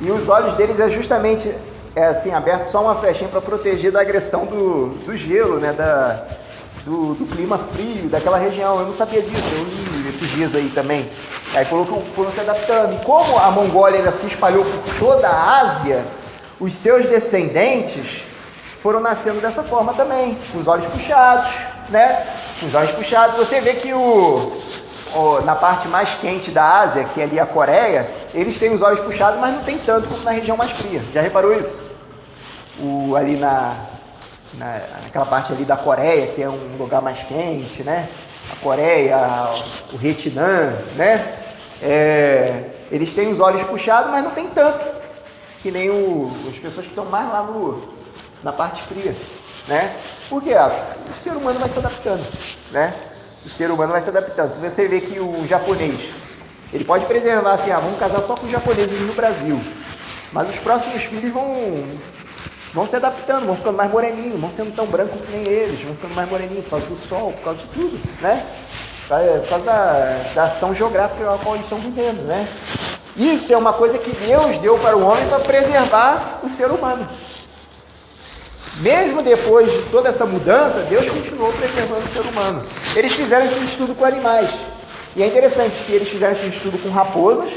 E os olhos deles é justamente assim, aberto só uma frechinha para proteger da agressão do gelo, né? Do clima frio daquela região. Eu não sabia disso, eu li esses dias aí também. Aí foram se adaptando. E como a Mongólia se espalhou por toda a Ásia, os seus descendentes foram nascendo dessa forma também, com os olhos puxados, né? Com os olhos puxados. Você vê que na parte mais quente da Ásia, que é ali a Coreia, eles têm os olhos puxados, mas não tem tanto como na região mais fria. Já reparou isso? Ali naquela parte ali da Coreia, que é um lugar mais quente, né? A Coreia, o Vietnã, né? Eles têm os olhos puxados, mas não tem tanto, que nem as pessoas que estão mais lá na parte fria, né? Porque o ser humano vai se adaptando, né? O ser humano vai se adaptando. Você vê que o japonês, ele pode preservar assim, vamos casar só com os japoneses no Brasil, mas os próximos filhos vão se adaptando, vão ficando mais moreninhos, vão sendo tão brancos que nem eles, vão ficando mais moreninhos por causa do sol, por causa de tudo, né? Por causa da ação geográfica a qual eles estão vivendo, né? Isso é uma coisa que Deus deu para o homem para preservar o ser humano. Mesmo depois de toda essa mudança, Deus continuou preservando o ser humano. Eles fizeram esse estudo com animais. E é interessante que eles fizeram esse estudo com raposas.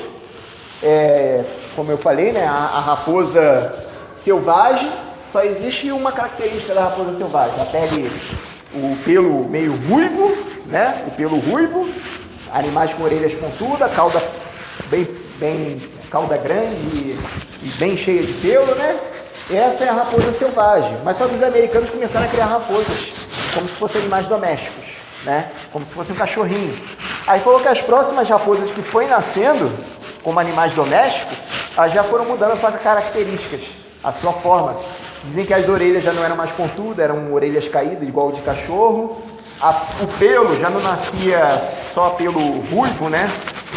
Como eu falei, né, a raposa selvagem, só existe uma característica da raposa selvagem. A pele, o pelo meio ruivo, né? O pelo ruivo, animais com orelhas pontudas, cauda cauda grande e bem cheia de pelo, né? Essa é a raposa selvagem. Mas só que os americanos começaram a criar raposas como se fossem animais domésticos, né? Como se fosse um cachorrinho. Aí falou que as próximas raposas que foi nascendo como animais domésticos, elas já foram mudando as suas características, a sua forma. Dizem que as orelhas já não eram mais pontudas, eram orelhas caídas, igual de cachorro. O pelo já não nascia só pelo ruivo, né?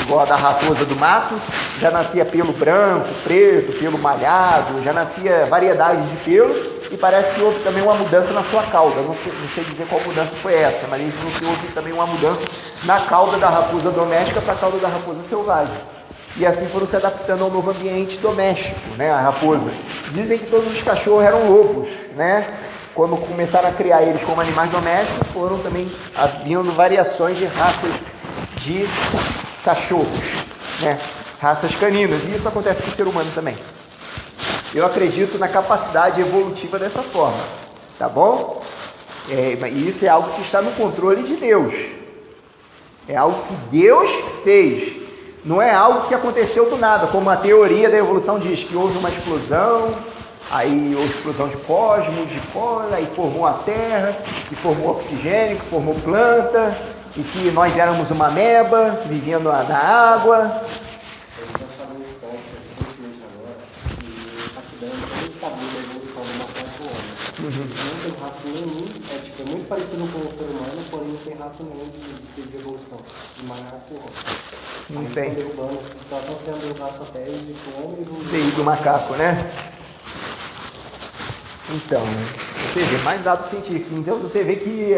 Igual a da raposa do mato, já nascia pelo branco, preto, pelo malhado, já nascia variedades de pelo, e parece que houve também uma mudança na sua cauda. Não sei dizer qual mudança foi essa, mas eles viram que houve também uma mudança na cauda da raposa doméstica para a cauda da raposa selvagem. E assim foram se adaptando ao novo ambiente doméstico, né, a raposa. Dizem que todos os cachorros eram lobos, né? Quando começaram a criar eles como animais domésticos, foram também havendo variações de raças de cachorros, né? Raças caninas. E isso acontece com o ser humano também. Eu acredito na capacidade evolutiva dessa forma, tá bom? E isso é algo que está no controle de Deus. É algo que Deus fez. Não é algo que aconteceu do nada, como a teoria da evolução diz, que houve uma explosão, aí houve explosão de cosmos, de coisa, aí formou a Terra, e formou oxigênio, que formou planta, e que nós éramos uma ameba, vivendo na água. Não tem raça nenhum, é muito parecido com o ser humano, porém não tem raça nenhuma de evolução, de maneira porra. Não tem. Derrubando, estão tendo raça até de homem E do macaco, né? Então, você vê mais dados científicos. Então você vê que,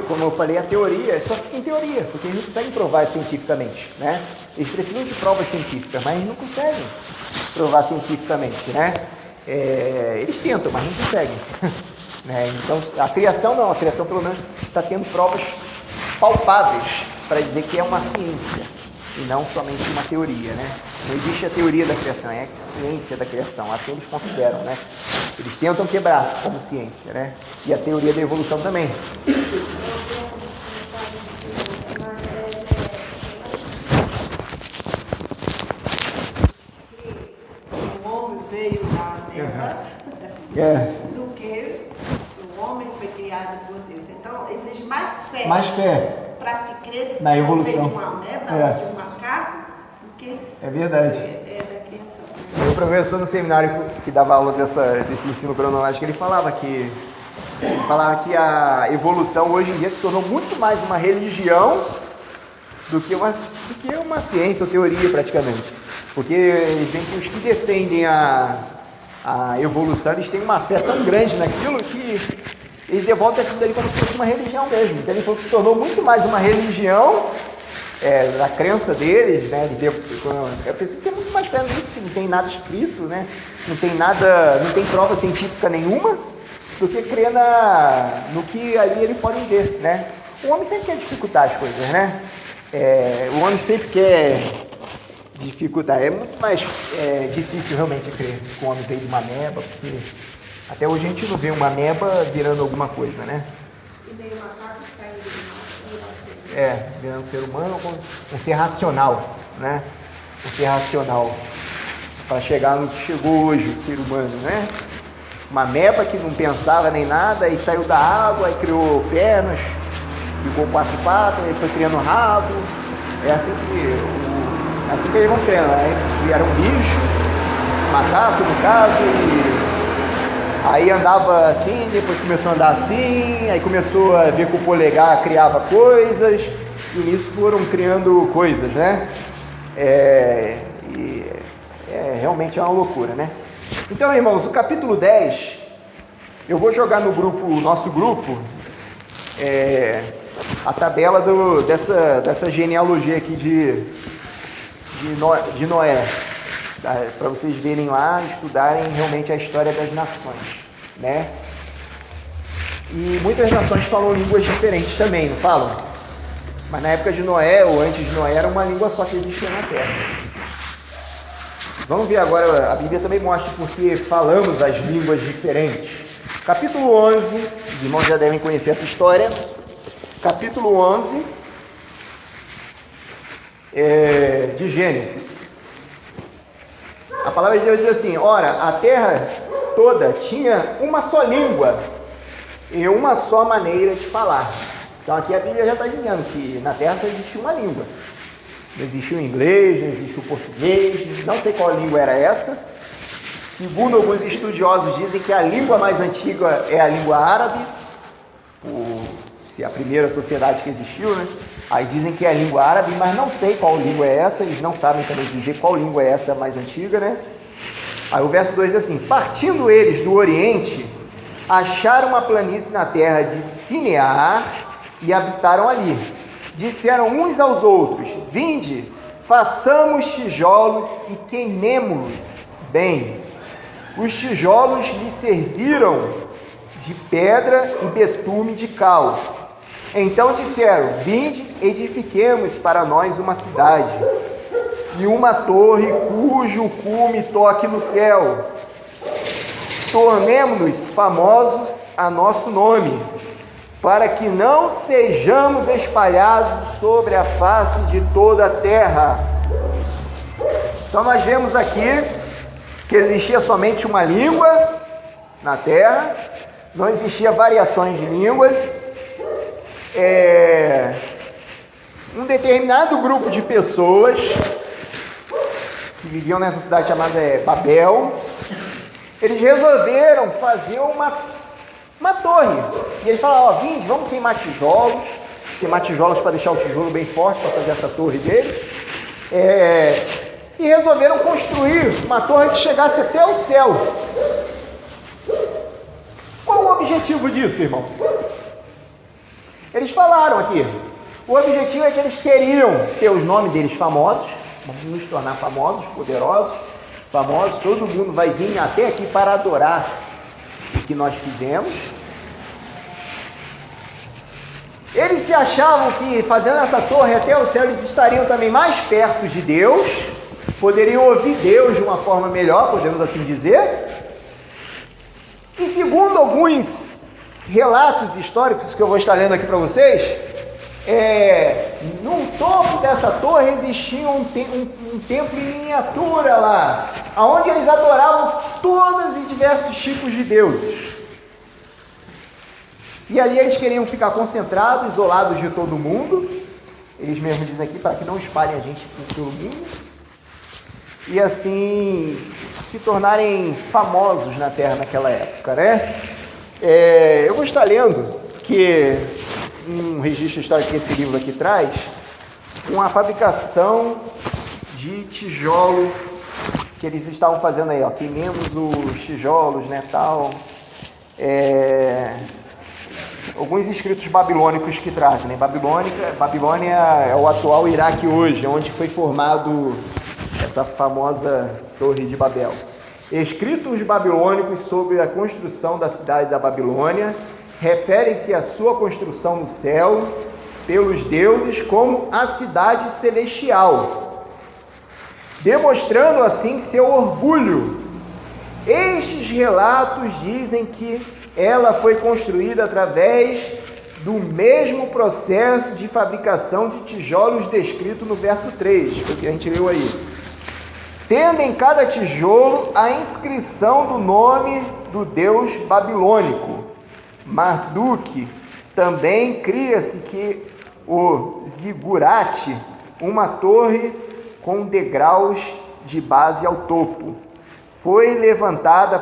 como eu falei, a teoria só fica em teoria, porque eles não conseguem provar cientificamente, né? Eles precisam de provas científicas, mas não conseguem provar cientificamente, né? Eles tentam, mas não conseguem. Né? Então, a criação não, a criação pelo menos está tendo provas palpáveis para dizer que é uma ciência e não somente uma teoria, né? Não existe a teoria da criação, é a ciência da criação, assim eles consideram, né? Eles tentam quebrar como ciência, né? E a teoria da evolução também. O homem veio à Terra do que o homem foi criado por Deus. Então, exige mais fé. Mais fé. Para se crer Na que evolução. veio de uma ameba, É. de um macaco, do que É verdade. da criação. Meu professor no seminário que dava aula desse ensino cronológico, ele falava que a evolução hoje em dia se tornou muito mais uma religião do que uma ciência ou teoria praticamente. Porque vem que os que defendem a evolução, eles têm uma fé tão grande naquilo que eles devolvem aquilo dali como se fosse uma religião mesmo. Então ele falou que se tornou muito mais uma religião da crença deles, né? Eu preciso ter muito mais fé nisso, que não tem nada escrito, né? Não tem prova científica nenhuma, do que crer no que ali eles podem ver, né? O homem sempre quer dificultar as coisas, né? O homem sempre quer dificultar. É muito mais difícil realmente crer que o homem veio de uma ameba, porque até hoje a gente não vê uma ameba virando alguma coisa, né? E nem o macaco saindo de uma Virando um ser humano, um ser racional, né? Um ser racional. Para chegar no que chegou hoje, o ser humano, né? Uma ameba que não pensava nem nada, e saiu da água, e criou pernas, ficou 4 patas, e foi criando rabo. É assim que eles vão criando, né? Vieram um bicho, macaco no caso, e aí andava assim, depois começou a andar assim, aí começou a ver que o polegar criava coisas, e nisso foram criando coisas, né? Realmente é uma loucura, né? Então, irmãos, o capítulo 10, eu vou jogar no nosso grupo, a tabela dessa genealogia aqui de Noé, para vocês verem lá, estudarem realmente a história das nações, né? E muitas nações falam línguas diferentes também, não falam? Mas na época de Noé, ou antes de Noé, era uma língua só que existia na Terra. Vamos ver agora, a Bíblia também mostra porque falamos as línguas diferentes. Capítulo 11, os irmãos já devem conhecer essa história. Capítulo 11 de Gênesis. A palavra de Deus diz assim: ora, a terra toda tinha uma só língua e uma só maneira de falar. Então aqui a Bíblia já está dizendo que na terra só existia uma língua. Não existia o inglês, não existia o português, não sei qual língua era essa. Segundo alguns estudiosos dizem que a língua mais antiga é a língua árabe, por ser a primeira sociedade que existiu, né? Aí dizem que é a língua árabe, mas não sei qual língua é essa, eles não sabem também dizer qual língua é essa mais antiga, né? Aí o verso 2 diz assim: partindo eles do Oriente, acharam uma planície na terra de Sinear e habitaram ali. Disseram uns aos outros: vinde, façamos tijolos e queimemo-los bem. Os tijolos lhe serviram de pedra e betume de cal. Então disseram: vinde, edifiquemos para nós uma cidade e uma torre cujo cume toque no céu. Tornemo-nos famosos a nosso nome, para que não sejamos espalhados sobre a face de toda a terra. Então nós vemos aqui que existia somente uma língua na terra, não existia variações de línguas. Um determinado grupo de pessoas que viviam nessa cidade chamada Babel, eles resolveram fazer uma torre. E eles falaram: vinde, vamos queimar tijolos para deixar o tijolo bem forte para fazer essa torre deles. E resolveram construir uma torre que chegasse até o céu. Qual o objetivo disso, irmãos? Eles falaram aqui, o objetivo é que eles queriam ter os nomes deles famosos, vamos nos tornar famosos, poderosos, famosos, todo mundo vai vir até aqui para adorar o que nós fizemos. Eles se achavam que fazendo essa torre até o céu, eles estariam também mais perto de Deus, poderiam ouvir Deus de uma forma melhor, podemos assim dizer. E segundo alguns relatos históricos que eu vou estar lendo aqui para vocês, no topo dessa torre existia um templo em miniatura lá, onde eles adoravam todos e diversos tipos de deuses. E ali eles queriam ficar concentrados, isolados de todo mundo. Eles mesmos dizem aqui, para que não espalhem a gente pelo mundo. E assim, se tornarem famosos na Terra naquela época, né? Eu vou estar lendo que um registro histórico que esse livro aqui traz, uma fabricação de tijolos que eles estavam fazendo aí, ó, queimemos os tijolos, né, tal. Alguns escritos babilônicos que trazem, né? Babilônia é o atual Iraque hoje, onde foi formado essa famosa Torre de Babel. Escritos babilônicos sobre a construção da cidade da Babilônia referem-se à sua construção no céu pelos deuses como a cidade celestial, demonstrando assim seu orgulho. Estes relatos dizem que ela foi construída através do mesmo processo de fabricação de tijolos descrito no verso 3, que a gente leu aí. Tendo em cada tijolo a inscrição do nome do deus babilônico, Marduk. Também cria-se que o zigurate, uma torre com degraus de base ao topo, foi levantada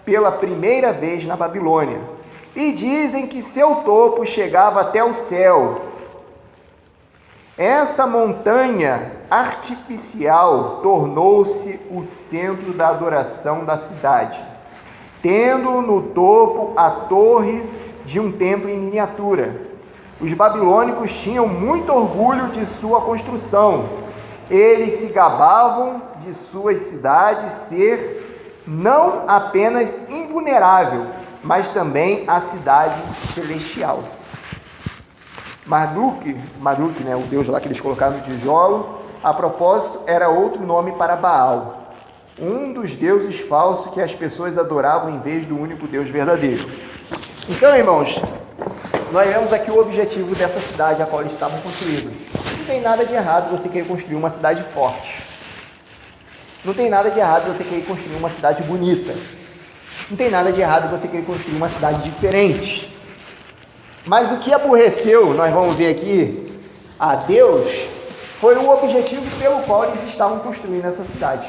pela primeira vez na Babilônia. E dizem que seu topo chegava até o céu. Essa montanha artificial tornou-se o centro da adoração da cidade, tendo no topo a torre de um templo em miniatura. Os babilônicos tinham muito orgulho de sua construção. Eles se gabavam de suas cidades ser não apenas invulnerável, mas também a cidade celestial. Marduk, né, o deus lá que eles colocaram no tijolo, a propósito, era outro nome para Baal, um dos deuses falsos que as pessoas adoravam em vez do único Deus verdadeiro. Então, irmãos, nós vemos aqui o objetivo dessa cidade a qual eles estavam construindo. Não tem nada de errado você querer construir uma cidade forte. Não tem nada de errado você querer construir uma cidade bonita. Não tem nada de errado você querer construir uma cidade diferente. Mas o que aborreceu, nós vamos ver aqui, a Deus, foi o objetivo pelo qual eles estavam construindo essa cidade.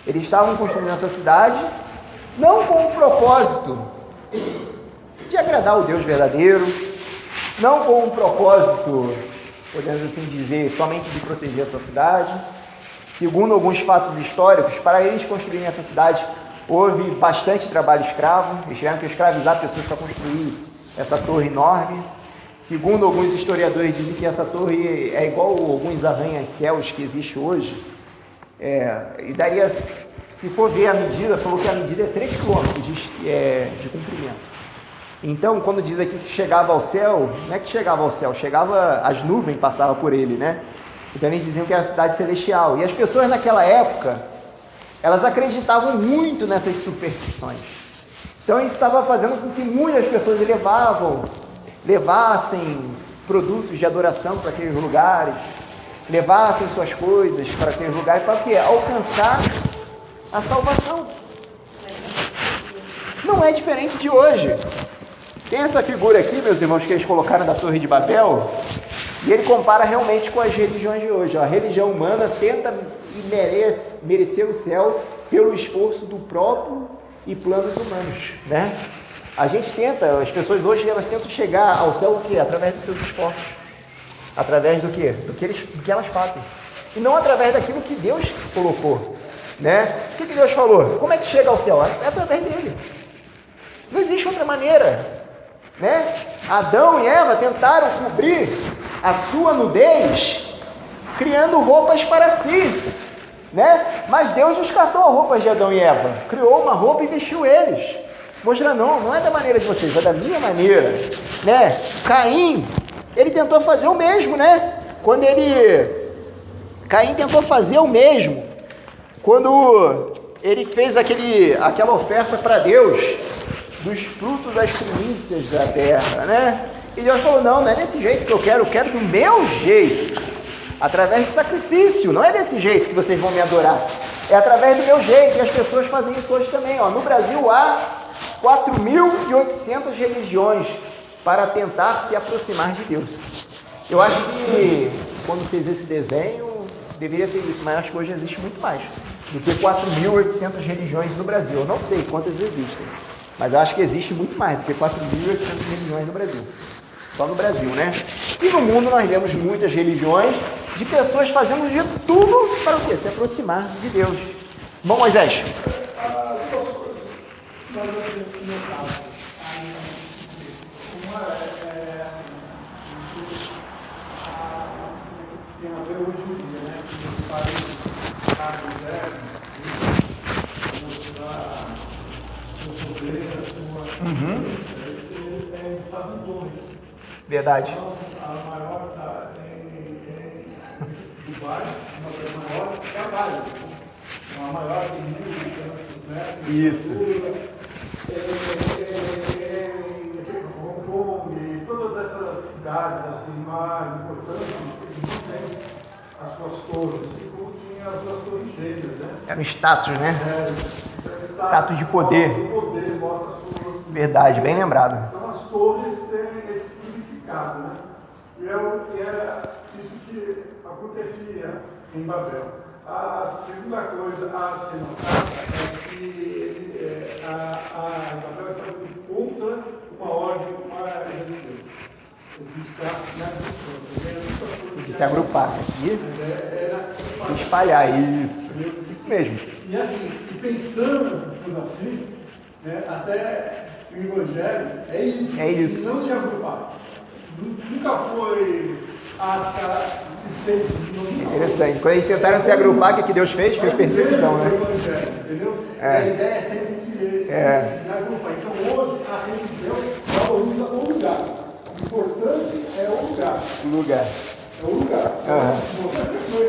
Eles estavam construindo essa cidade não com o propósito de agradar o Deus verdadeiro, não com o propósito, podemos assim dizer, somente de proteger a sua cidade. Segundo alguns fatos históricos, para eles construírem essa cidade, houve bastante trabalho escravo. Eles tiveram que escravizar pessoas para construir essa torre enorme. Segundo alguns historiadores, dizem que essa torre é igual a alguns arranha-céus que existe hoje. E daria, se for ver a medida, falou que a medida é 3 quilômetros de comprimento. Então, quando diz aqui que chegava ao céu, não é que chegava ao céu, as nuvens passavam por ele, né? Então eles diziam que era a cidade celestial. E as pessoas naquela época, elas acreditavam muito nessas superstições. Então isso estava fazendo com que muitas pessoas levassem produtos de adoração para aqueles lugares, levassem suas coisas para aqueles lugares, para quê? Alcançar a salvação. Não é diferente de hoje. Tem essa figura aqui, meus irmãos, que eles colocaram da Torre de Babel, e ele compara realmente com as religiões de hoje. A religião humana tenta e merecer o céu pelo esforço do próprio e planos humanos, né? A gente tenta, as pessoas hoje, elas tentam chegar ao céu o quê? Através dos seus esforços. Através do quê? Do que elas fazem. E não através daquilo que Deus colocou, né? O que Deus falou? Como é que chega ao céu? É através dele. Não existe outra maneira, né? Adão e Eva tentaram cobrir a sua nudez criando roupas para si, né? Mas Deus descartou as roupas de Adão e Eva, criou uma roupa e vestiu eles, mostrando, não é da maneira de vocês, é da minha maneira, né? Caim, ele tentou fazer o mesmo, né? Caim tentou fazer o mesmo, quando ele fez aquela oferta para Deus, dos frutos das primícias da terra, né? E Deus falou, não é desse jeito que eu quero do meu jeito, através de sacrifício, não é desse jeito que vocês vão me adorar, é através do meu jeito, e as pessoas fazem isso hoje também, ó. No Brasil há 4.800 religiões para tentar se aproximar de Deus. Eu acho que quando fez esse desenho, deveria ser isso, mas acho que hoje existe muito mais do que 4.800 religiões no Brasil. Eu não sei quantas existem, mas eu acho que existe muito mais do que 4.800 religiões no Brasil. Só no Brasil, né? E no mundo nós vemos muitas religiões de pessoas fazendo de tudo para o quê? Se aproximar de Deus. Bom, Moisés. Tem a ver hoje em dia, né? Que os países mostrar seu poder, eles fazem dons. Verdade. Então, a maior está em Dubai, uma das maiores, é a Bali. A maior tem 1.200 metros. Isso. Hong Kong, todas essas cidades assim, mais importantes, eles não têm as suas torres, assim como tinha as duas torres gêmeas, né? É um status, né? Status de poder. Mostra a sua... Verdade, bem lembrado. Então as torres têm esse significado, né? E era isso que acontecia em Babel. A segunda coisa a se notar é que Babel estava contra uma ordem de Deus. De se agrupar aqui e espalhar isso. Isso mesmo. E assim, e pensando tudo assim, né, até o Evangelho é isso. É isso. Não se agrupar. Nunca foi Interessante. Quando eles tentaram se agrupar, o que Deus fez? Fez perseguição, né? Entendeu? A ideia é sempre se agrupar. Então hoje a religião valoriza o lugar. O importante é o lugar. O lugar. É o lugar. Se você foi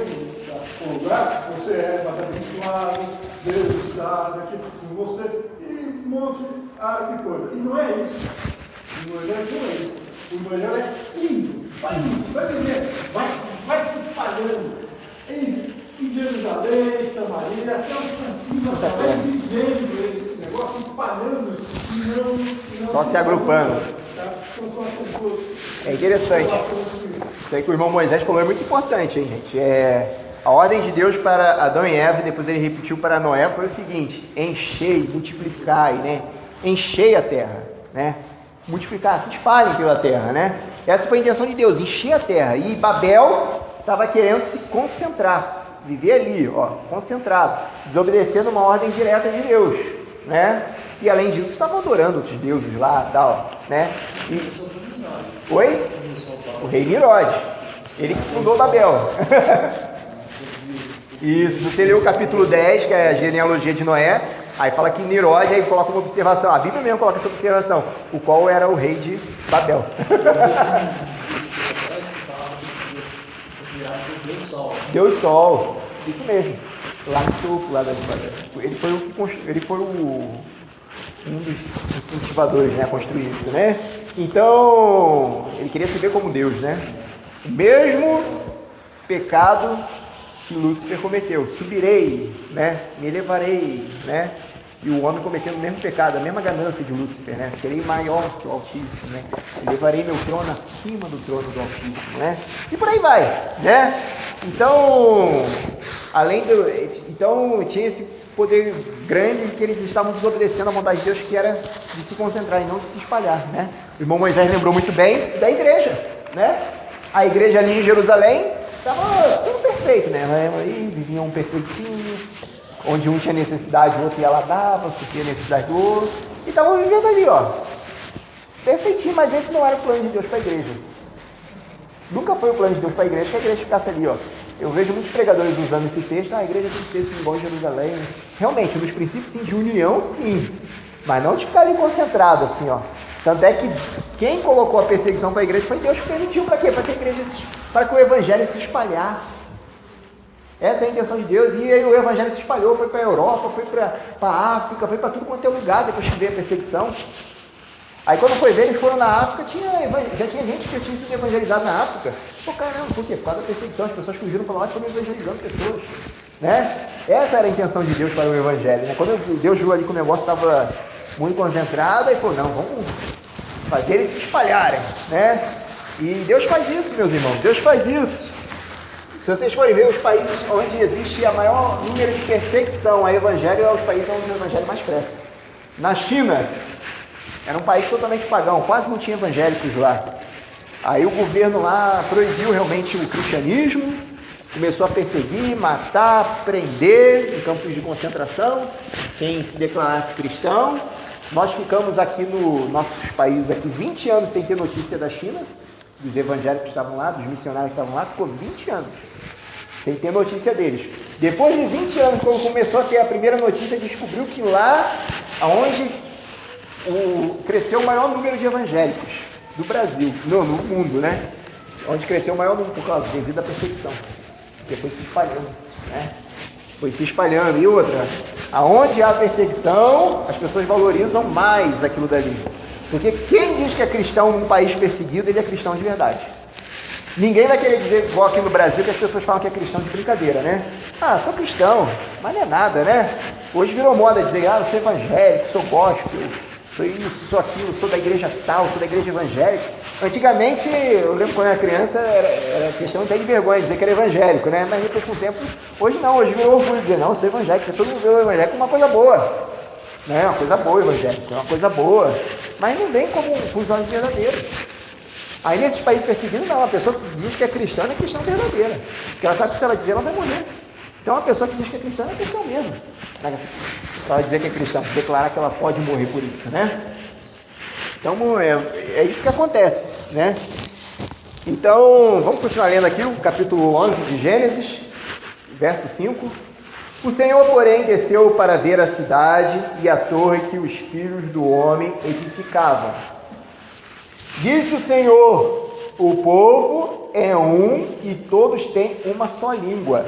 no lugar, você é abençoado, Deus está aqui com você e um monte de coisa. E não é isso. O Evangelho não é isso. O Evangelho é indo, vai viver, vai se espalhando em Jerusalém, Samaria, até os cantinhos, vai vivendo esse negócio, espalhando isso, e não só se agrupando. Tá? Então, são essas duas. É interessante. Isso aí que o irmão Moisés falou é muito importante, hein, gente? A ordem de Deus para Adão e Eva, depois ele repetiu para Noé, foi o seguinte: enchei, multiplicai, né? Enchei a terra, né? Multiplicar, se espalhem pela terra, né? Essa foi a intenção de Deus, encher a terra. E Babel estava querendo se concentrar, viver ali, ó, concentrado, desobedecendo uma ordem direta de Deus, né? E além disso, estavam adorando outros deuses lá, tal, né? Oi? O rei Nirod, ele que fundou Babel. Isso, você leu o capítulo 10, que é a genealogia de Noé, aí fala que Nirod, aí coloca uma observação, a Bíblia mesmo coloca essa observação, o qual era o rei de Babel. Deus Sol, isso mesmo, lá no topo, lá da Babel. Ele foi um dos incentivadores, né, a construir isso, né? Então, ele queria se ver como Deus, né? O mesmo pecado que Lúcifer cometeu, subirei, né? Me elevarei, né? E o homem cometendo o mesmo pecado, a mesma ganância de Lúcifer, né? Serei maior que o Altíssimo, né? Elevarei meu trono acima do trono do Altíssimo, né? E por aí vai, né? Então, então tinha esse poder grande que eles estavam desobedecendo a vontade de Deus, que era de se concentrar e não de se espalhar, né? O irmão Moisés lembrou muito bem da igreja, né? A igreja ali em Jerusalém estava tudo perfeito, né? Aí viviam perfeitinho, onde um tinha necessidade, o outro ia lá dava, supria a necessidade do outro, e estavam vivendo ali, ó, perfeitinho, mas esse não era o plano de Deus para a igreja. Nunca foi o plano de Deus para a igreja que a igreja ficasse ali, ó. Eu vejo muitos pregadores usando esse texto, a igreja tem que ser assim, igual em Jerusalém. Realmente, nos princípios sim, de união, sim, mas não de ficar ali concentrado, assim, ó. Tanto é que quem colocou a perseguição para a igreja foi Deus que permitiu. Para quê? Para que a igreja, para que o evangelho se espalhasse. Essa é a intenção de Deus. E aí o evangelho se espalhou, foi para a Europa, foi para a África, foi para tudo quanto é lugar depois que veio a perseguição. Aí quando foi ver, eles foram na África, já tinha gente que tinha sido evangelizado na África. Pô, caramba, por quê? Por causa da perseguição, as pessoas fugiram para lá e foram evangelizando pessoas, né? Essa era a intenção de Deus para o evangelho, né? Quando Deus viu ali que o negócio estava muito concentrada, e falou, não, vamos fazer eles se espalharem, né? E Deus faz isso, meus irmãos, Deus faz isso. Se vocês forem ver os países onde existe a maior número de perseguição a evangelho, é os países onde o evangelho mais cresce. Na China, era um país totalmente pagão, quase não tinha evangélicos lá. Aí o governo lá proibiu realmente o cristianismo, começou a perseguir, matar, prender em campos de concentração quem se declarasse cristão. Nós ficamos aqui no nossos países aqui 20 anos sem ter notícia da China, dos evangélicos que estavam lá, dos missionários que estavam lá, ficou 20 anos sem ter notícia deles. Depois de 20 anos, quando começou a ter a primeira notícia, descobriu que lá, onde cresceu o maior número de evangélicos do Brasil, no mundo, né? Onde cresceu o maior número por causa devido à perseguição, porque foi se espalhando, né? Foi se espalhando. E outra, aonde há perseguição, as pessoas valorizam mais aquilo dali. Porque quem diz que é cristão num país perseguido, ele é cristão de verdade. Ninguém vai querer dizer, igual aqui no Brasil, que as pessoas falam que é cristão de brincadeira, né? Ah, sou cristão, mas não é nada, né? Hoje virou moda dizer, ah, eu sou evangélico, sou gospel, sou isso, sou aquilo, sou da igreja tal, sou da igreja evangélica. Antigamente, eu lembro quando eu era criança, era questão até de vergonha dizer que era evangélico, né? Mas depois com o tempo, hoje não, hoje virou orgulho dizer, não, eu sou evangélico, todo mundo vê o evangélico como uma coisa boa. Né? Uma coisa boa, evangélico, é uma coisa boa. Mas não vem como com os olhos verdadeiros. Aí nesses países perseguidos, não, a pessoa que diz que é cristã é cristã verdadeira. Porque ela sabe que se ela dizer, ela vai morrer. Então uma pessoa que diz que é cristã é cristã mesmo. Ela dizer que é cristã, declarar que ela pode morrer por isso, né? Então é isso que acontece, né? Então, vamos continuar lendo aqui o capítulo 11 de Gênesis, verso 5. O Senhor, porém, desceu para ver a cidade e a torre que os filhos do homem edificavam. Disse o Senhor, o povo é um e todos têm uma só língua.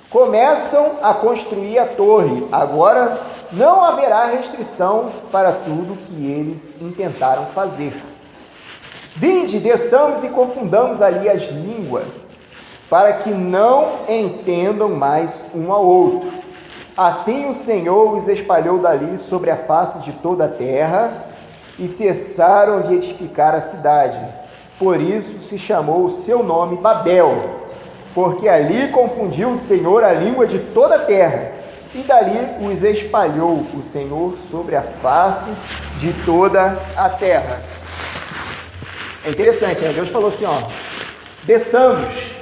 Começam a construir a torre, agora não haverá restrição para tudo que eles intentaram fazer. Vinde, desçamos e confundamos ali as línguas, para que não entendam mais um ao outro. Assim o Senhor os espalhou dali sobre a face de toda a terra, e cessaram de edificar a cidade. Por isso se chamou o seu nome Babel, porque ali confundiu o Senhor a língua de toda a terra, e dali os espalhou o Senhor sobre a face de toda a terra. É interessante, né? Deus falou assim, ó, desçamos.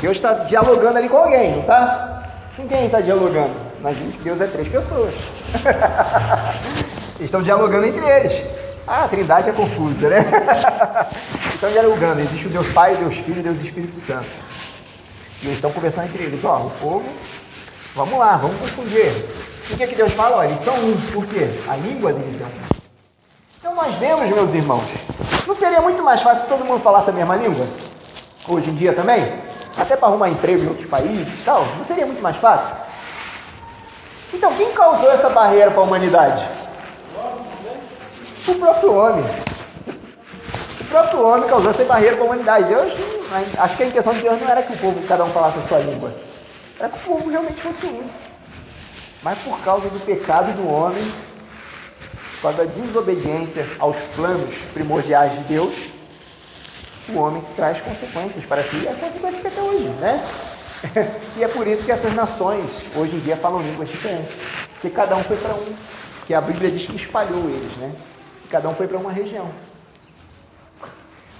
Deus está dialogando ali com alguém, não está? Com quem está dialogando? Nós vimos que Deus é 3 pessoas. Eles estão dialogando entre eles. Ah, a Trindade é confusa, né? Estão dialogando. Existe o Deus Pai, Deus Filho e Deus Espírito Santo. E eles estão conversando entre eles. Ó, o povo, vamos lá, vamos confundir. O que é que Deus fala? Ó, eles são um. Por quê? A língua deles é um. Então nós vemos, meus irmãos, não seria muito mais fácil se todo mundo falasse a mesma língua? Hoje em dia também? Até para arrumar emprego em outros países e tal? Não seria muito mais fácil? Então, quem causou essa barreira para a humanidade? O próprio homem. O próprio homem causou essa barreira para a humanidade. Deus, acho que a intenção de Deus não era que o povo, cada um falasse a sua língua. Era que o povo realmente fosse um. Mas por causa do pecado do homem, por causa da desobediência aos planos primordiais de Deus, o homem traz consequências para si, e é a consequência que até hoje, né? E é por isso que essas nações, hoje em dia, falam línguas diferentes. Porque cada um foi para um. Que a Bíblia diz que espalhou eles, né? E cada um foi para uma região.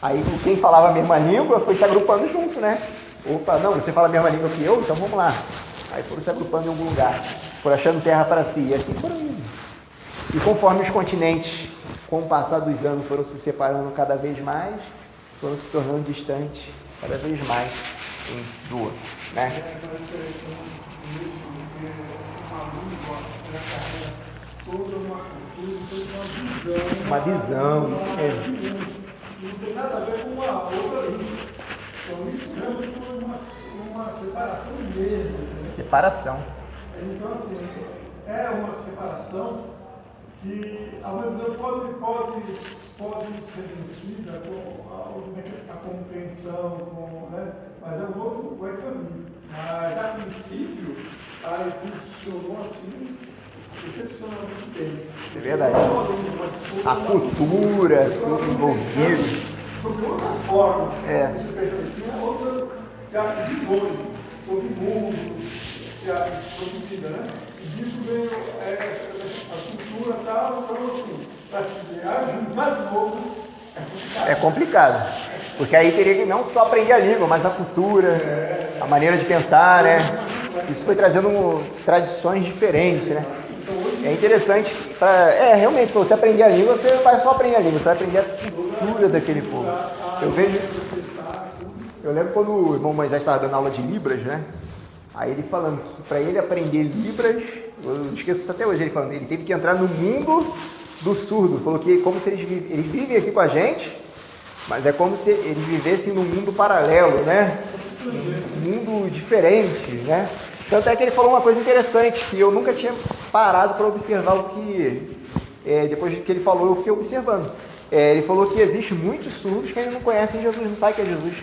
Aí quem falava a mesma língua foi se agrupando junto, né? Opa, não, você fala a mesma língua que eu, então vamos lá. Aí foram se agrupando em algum lugar, foram achando terra para si, e assim foram indo. E conforme os continentes, com o passar dos anos, foram se separando cada vez mais, foram se tornando distantes cada vez mais um do outro, né? Toda uma cultura, toda Uma visão, isso mesmo. não tem nada a ver com uma outra língua. Então isso realmente foi uma separação mesmo. Né? Separação. Então, assim, é uma separação que, ao mesmo tempo, pode ser vencida com a compreensão, né? Mas é um outro caminho. Mas, a princípio, aí funcionou assim, excepcionalmente bem. É verdade. Não só dentro de uma A cultura, tudo envolvido. sobre outras formas, É. tinha outras visões sobre o mundo, sobre vida, né? E disso veio a cultura e tal, então assim, para se juntar de novo É complicado. Porque aí teria que não só aprender a língua, mas a cultura, a maneira de pensar, né? Isso foi trazendo tradições diferentes, né? É interessante, realmente, para você aprender a língua, você vai só aprender a língua, você vai aprender a cultura daquele povo. Eu lembro quando o irmão Moisés estava dando aula de Libras, né? Aí ele falando que para ele aprender Libras, eu esqueço isso até hoje, ele falando, ele teve que entrar no mundo do surdo. Falou que como se eles vivem aqui com a gente, mas é como se eles vivessem num mundo paralelo, né? Um mundo diferente, né? Tanto é que ele falou uma coisa interessante, que eu nunca tinha parado para observar o que... depois que ele falou, eu fiquei observando. Ele falou que existe muitos surdos que ainda não conhecem Jesus, não sabem que é Jesus.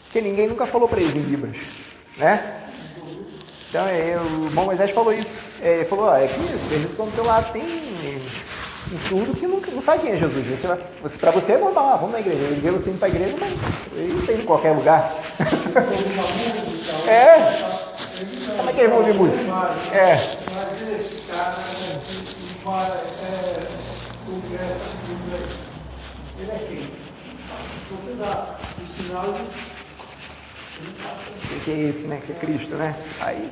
Porque ninguém nunca falou para eles em Libras, né? Então, o irmão Moisés falou isso. Ele falou, é que às vezes quando do teu lado tem um surdo que não sabe quem é Jesus. Para você é normal, vamos na igreja. Ele vê você indo para a igreja, mas ele tem em qualquer lugar. Como é que eles vão ouvir música? Ele é quem? Você dá o sinal de... Que é esse, né? Que é Cristo, né? Aí,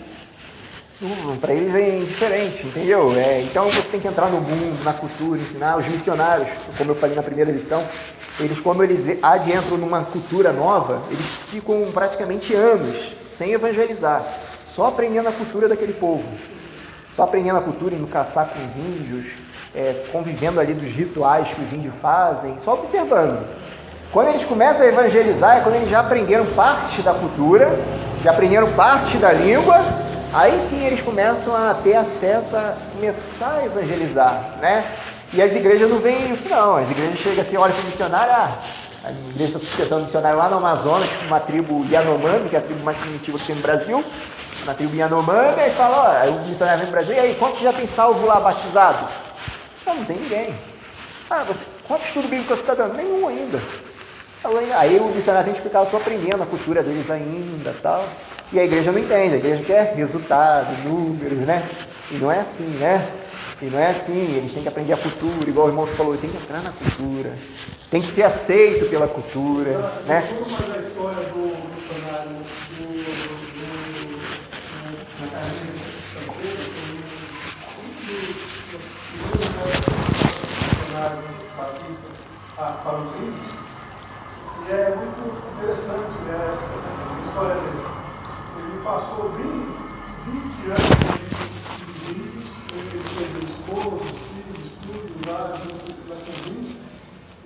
para eles é indiferente, entendeu? Então você tem que entrar no mundo, na cultura, ensinar. Os missionários, como eu falei na primeira lição, quando eles adentram numa cultura nova, eles ficam praticamente anos sem evangelizar, só aprendendo a cultura daquele povo, só aprendendo a cultura, indo caçar com os índios, convivendo ali dos rituais que os índios fazem, só observando. Quando eles começam a evangelizar, é quando eles já aprenderam parte da cultura, já aprenderam parte da língua, aí sim eles começam a ter acesso a começar a evangelizar, né? E as igrejas não veem isso não, as igrejas chegam assim, olham para o missionário, a igreja está sustentando um missionário lá no Amazonas, uma tribo Yanomami, que é a tribo mais primitiva que tem no Brasil, na tribo Yanomami, aí fala, aí o missionário vem no Brasil, e aí, quantos já tem salvo lá batizado? Não tem ninguém. Quanto estudo bíblico você está dando? Nenhum ainda. Aí o missionário tem que explicar, eu estou aprendendo a cultura deles ainda, tal. E a igreja não entende, a igreja quer resultado, números, né? E não é assim, né? E não é assim, eles têm que aprender a cultura, igual o irmão falou, tem que entrar na cultura, tem que ser aceito pela cultura, né? Tudo mais a história do missionário para os índios, e é muito interessante essa história dele. Ele passou 20 anos de índios, ele teve esposa, filhos, tudo lá com os índios,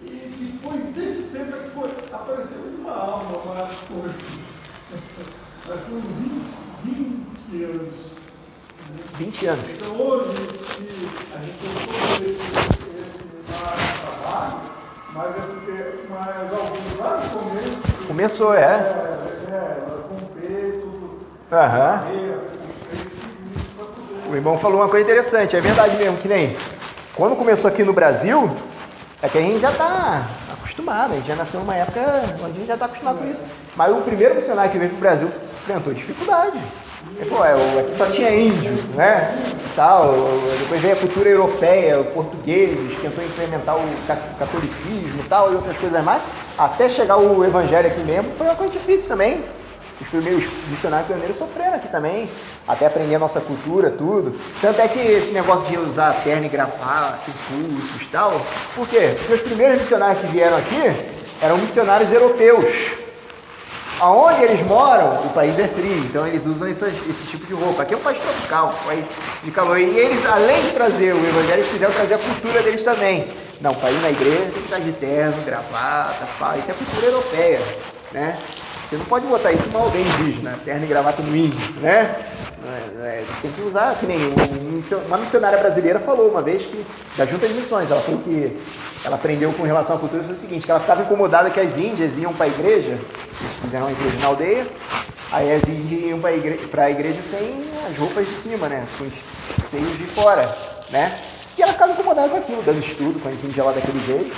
e depois desse tempo é que apareceu uma alma mais forte. Mas foram 20 anos. 20 anos. Então hoje, se a gente tem todo esse trabalho, mas é porque alguns lá no começo... Começou, com peito, Aham. O irmão falou uma coisa interessante, é verdade mesmo, que nem quando começou aqui no Brasil, é que a gente já está acostumado, a gente já nasceu numa época onde a gente já está acostumado com isso. Mas o primeiro missionário que veio para o Brasil enfrentou dificuldade. Aqui só tinha índio, né? Tal. Depois veio a cultura europeia, os portugueses, tentou implementar o catolicismo tal, e outras coisas mais. Até chegar o evangelho aqui mesmo, foi uma coisa difícil também. Os primeiros missionários pioneiros sofreram aqui também, até aprender a nossa cultura, tudo. Tanto é que esse negócio de usar terno e gravata, cursos e tal, por quê? Porque os primeiros missionários que vieram aqui eram missionários europeus. Aonde eles moram, o país é frio, então eles usam esse tipo de roupa. Aqui é um país tropical, um país de calor. E eles, além de trazer o evangelho, eles quiseram trazer a cultura deles também. Não, para ir na igreja tem que estar de terno, gravata, isso é cultura europeia, né? Você não pode botar isso mal bem indígena, terno e gravata no índio, né? Você tem que usar, que nem uma missionária brasileira falou uma vez que, da Junta de Missões, ela falou que ela aprendeu com relação à cultura, foi o seguinte, que ela ficava incomodada que as índias iam para a igreja, eles fizeram uma igreja na aldeia, Aí as índias iam para a igreja sem as roupas de cima, né? Com os seios de fora, né? E ela ficava incomodada com aquilo, dando estudo com as índias lá daquele jeito.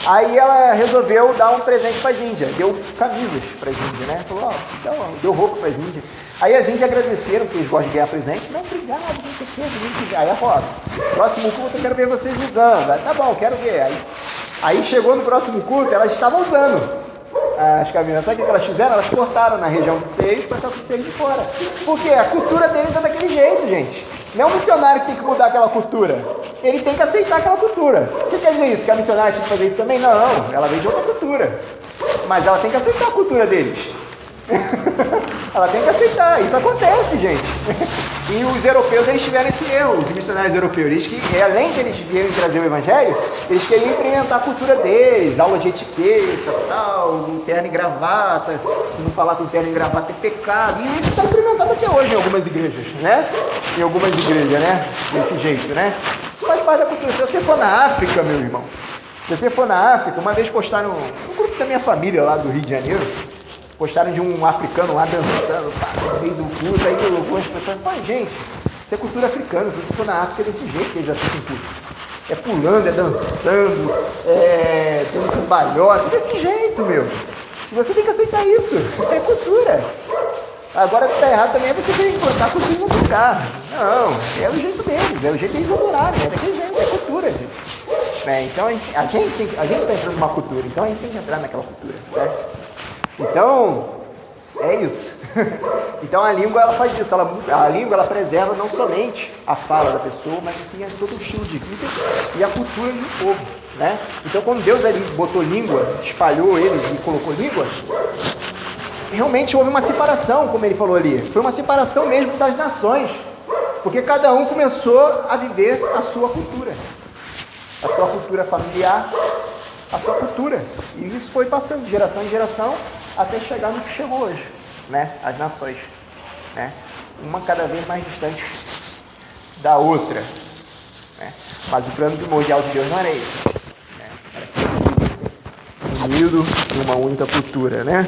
Aí ela resolveu dar um presente para as índias, deu camisas para as índias, né? Falou, deu roupa para as índias. Aí as índias agradeceram, porque eles gostam de ganhar presente. Não, obrigado, não sei o que. Aí a foto. Próximo culto eu quero ver vocês usando. Aí, tá bom, quero ver. Aí chegou no próximo culto, elas estavam usando as camisas. Sabe o que elas fizeram? Elas cortaram na região dos seios para estar com os seios de fora. Porque a cultura deles é daquele jeito, gente. Não é o missionário que tem que mudar aquela cultura. Ele tem que aceitar aquela cultura. O que quer dizer isso? Que a missionária tinha que fazer isso também? Não, ela veio de outra cultura. Mas ela tem que aceitar a cultura deles. Ela tem que aceitar. Isso acontece, gente. E os europeus, eles tiveram esse erro. Os missionários europeus, eles que, além de eles virem trazer o evangelho, eles queriam implementar a cultura deles, aula de etiqueta, tal, terno e gravata. Se não falar com terno e gravata é pecado. E isso está implementado até hoje em algumas igrejas, né? Em algumas igrejas, né? Desse jeito, né? Isso faz parte da cultura. Se você for na África, meu irmão, se você for na África, uma vez postaram um grupo da minha família lá do Rio de Janeiro, postaram de um africano lá dançando, pá, no meio do culto, aí algumas pessoas falam, gente, isso é cultura africana, se você for na África é desse jeito que eles assistem culto. É pulando, é dançando, é tendo cambalhota, desse jeito, meu. E você tem que aceitar isso, é cultura. Agora o que está errado também é você querer importar cultura em outro lugar. Não, é o jeito deles, é o jeito deles adorarem, é daquele jeito, é cultura, gente. Então a gente está entrando numa cultura, então a gente tem que entrar naquela cultura, né? Então, é isso. Então a língua ela faz isso, a língua ela preserva não somente a fala da pessoa, mas assim todo o estilo de vida e a cultura do povo, né? Então quando Deus ali botou língua, espalhou eles e colocou língua, realmente houve uma separação, como ele falou ali. Foi uma separação mesmo das nações, porque cada um começou a viver a sua cultura familiar, a sua cultura. E isso foi passando de geração em geração até chegar no que chegou hoje, né? As nações, né? Uma cada vez mais distante da outra, né? Mas o plano primordial de Deus não era esse, né? Era que todos vivessem unidos em uma única cultura, né?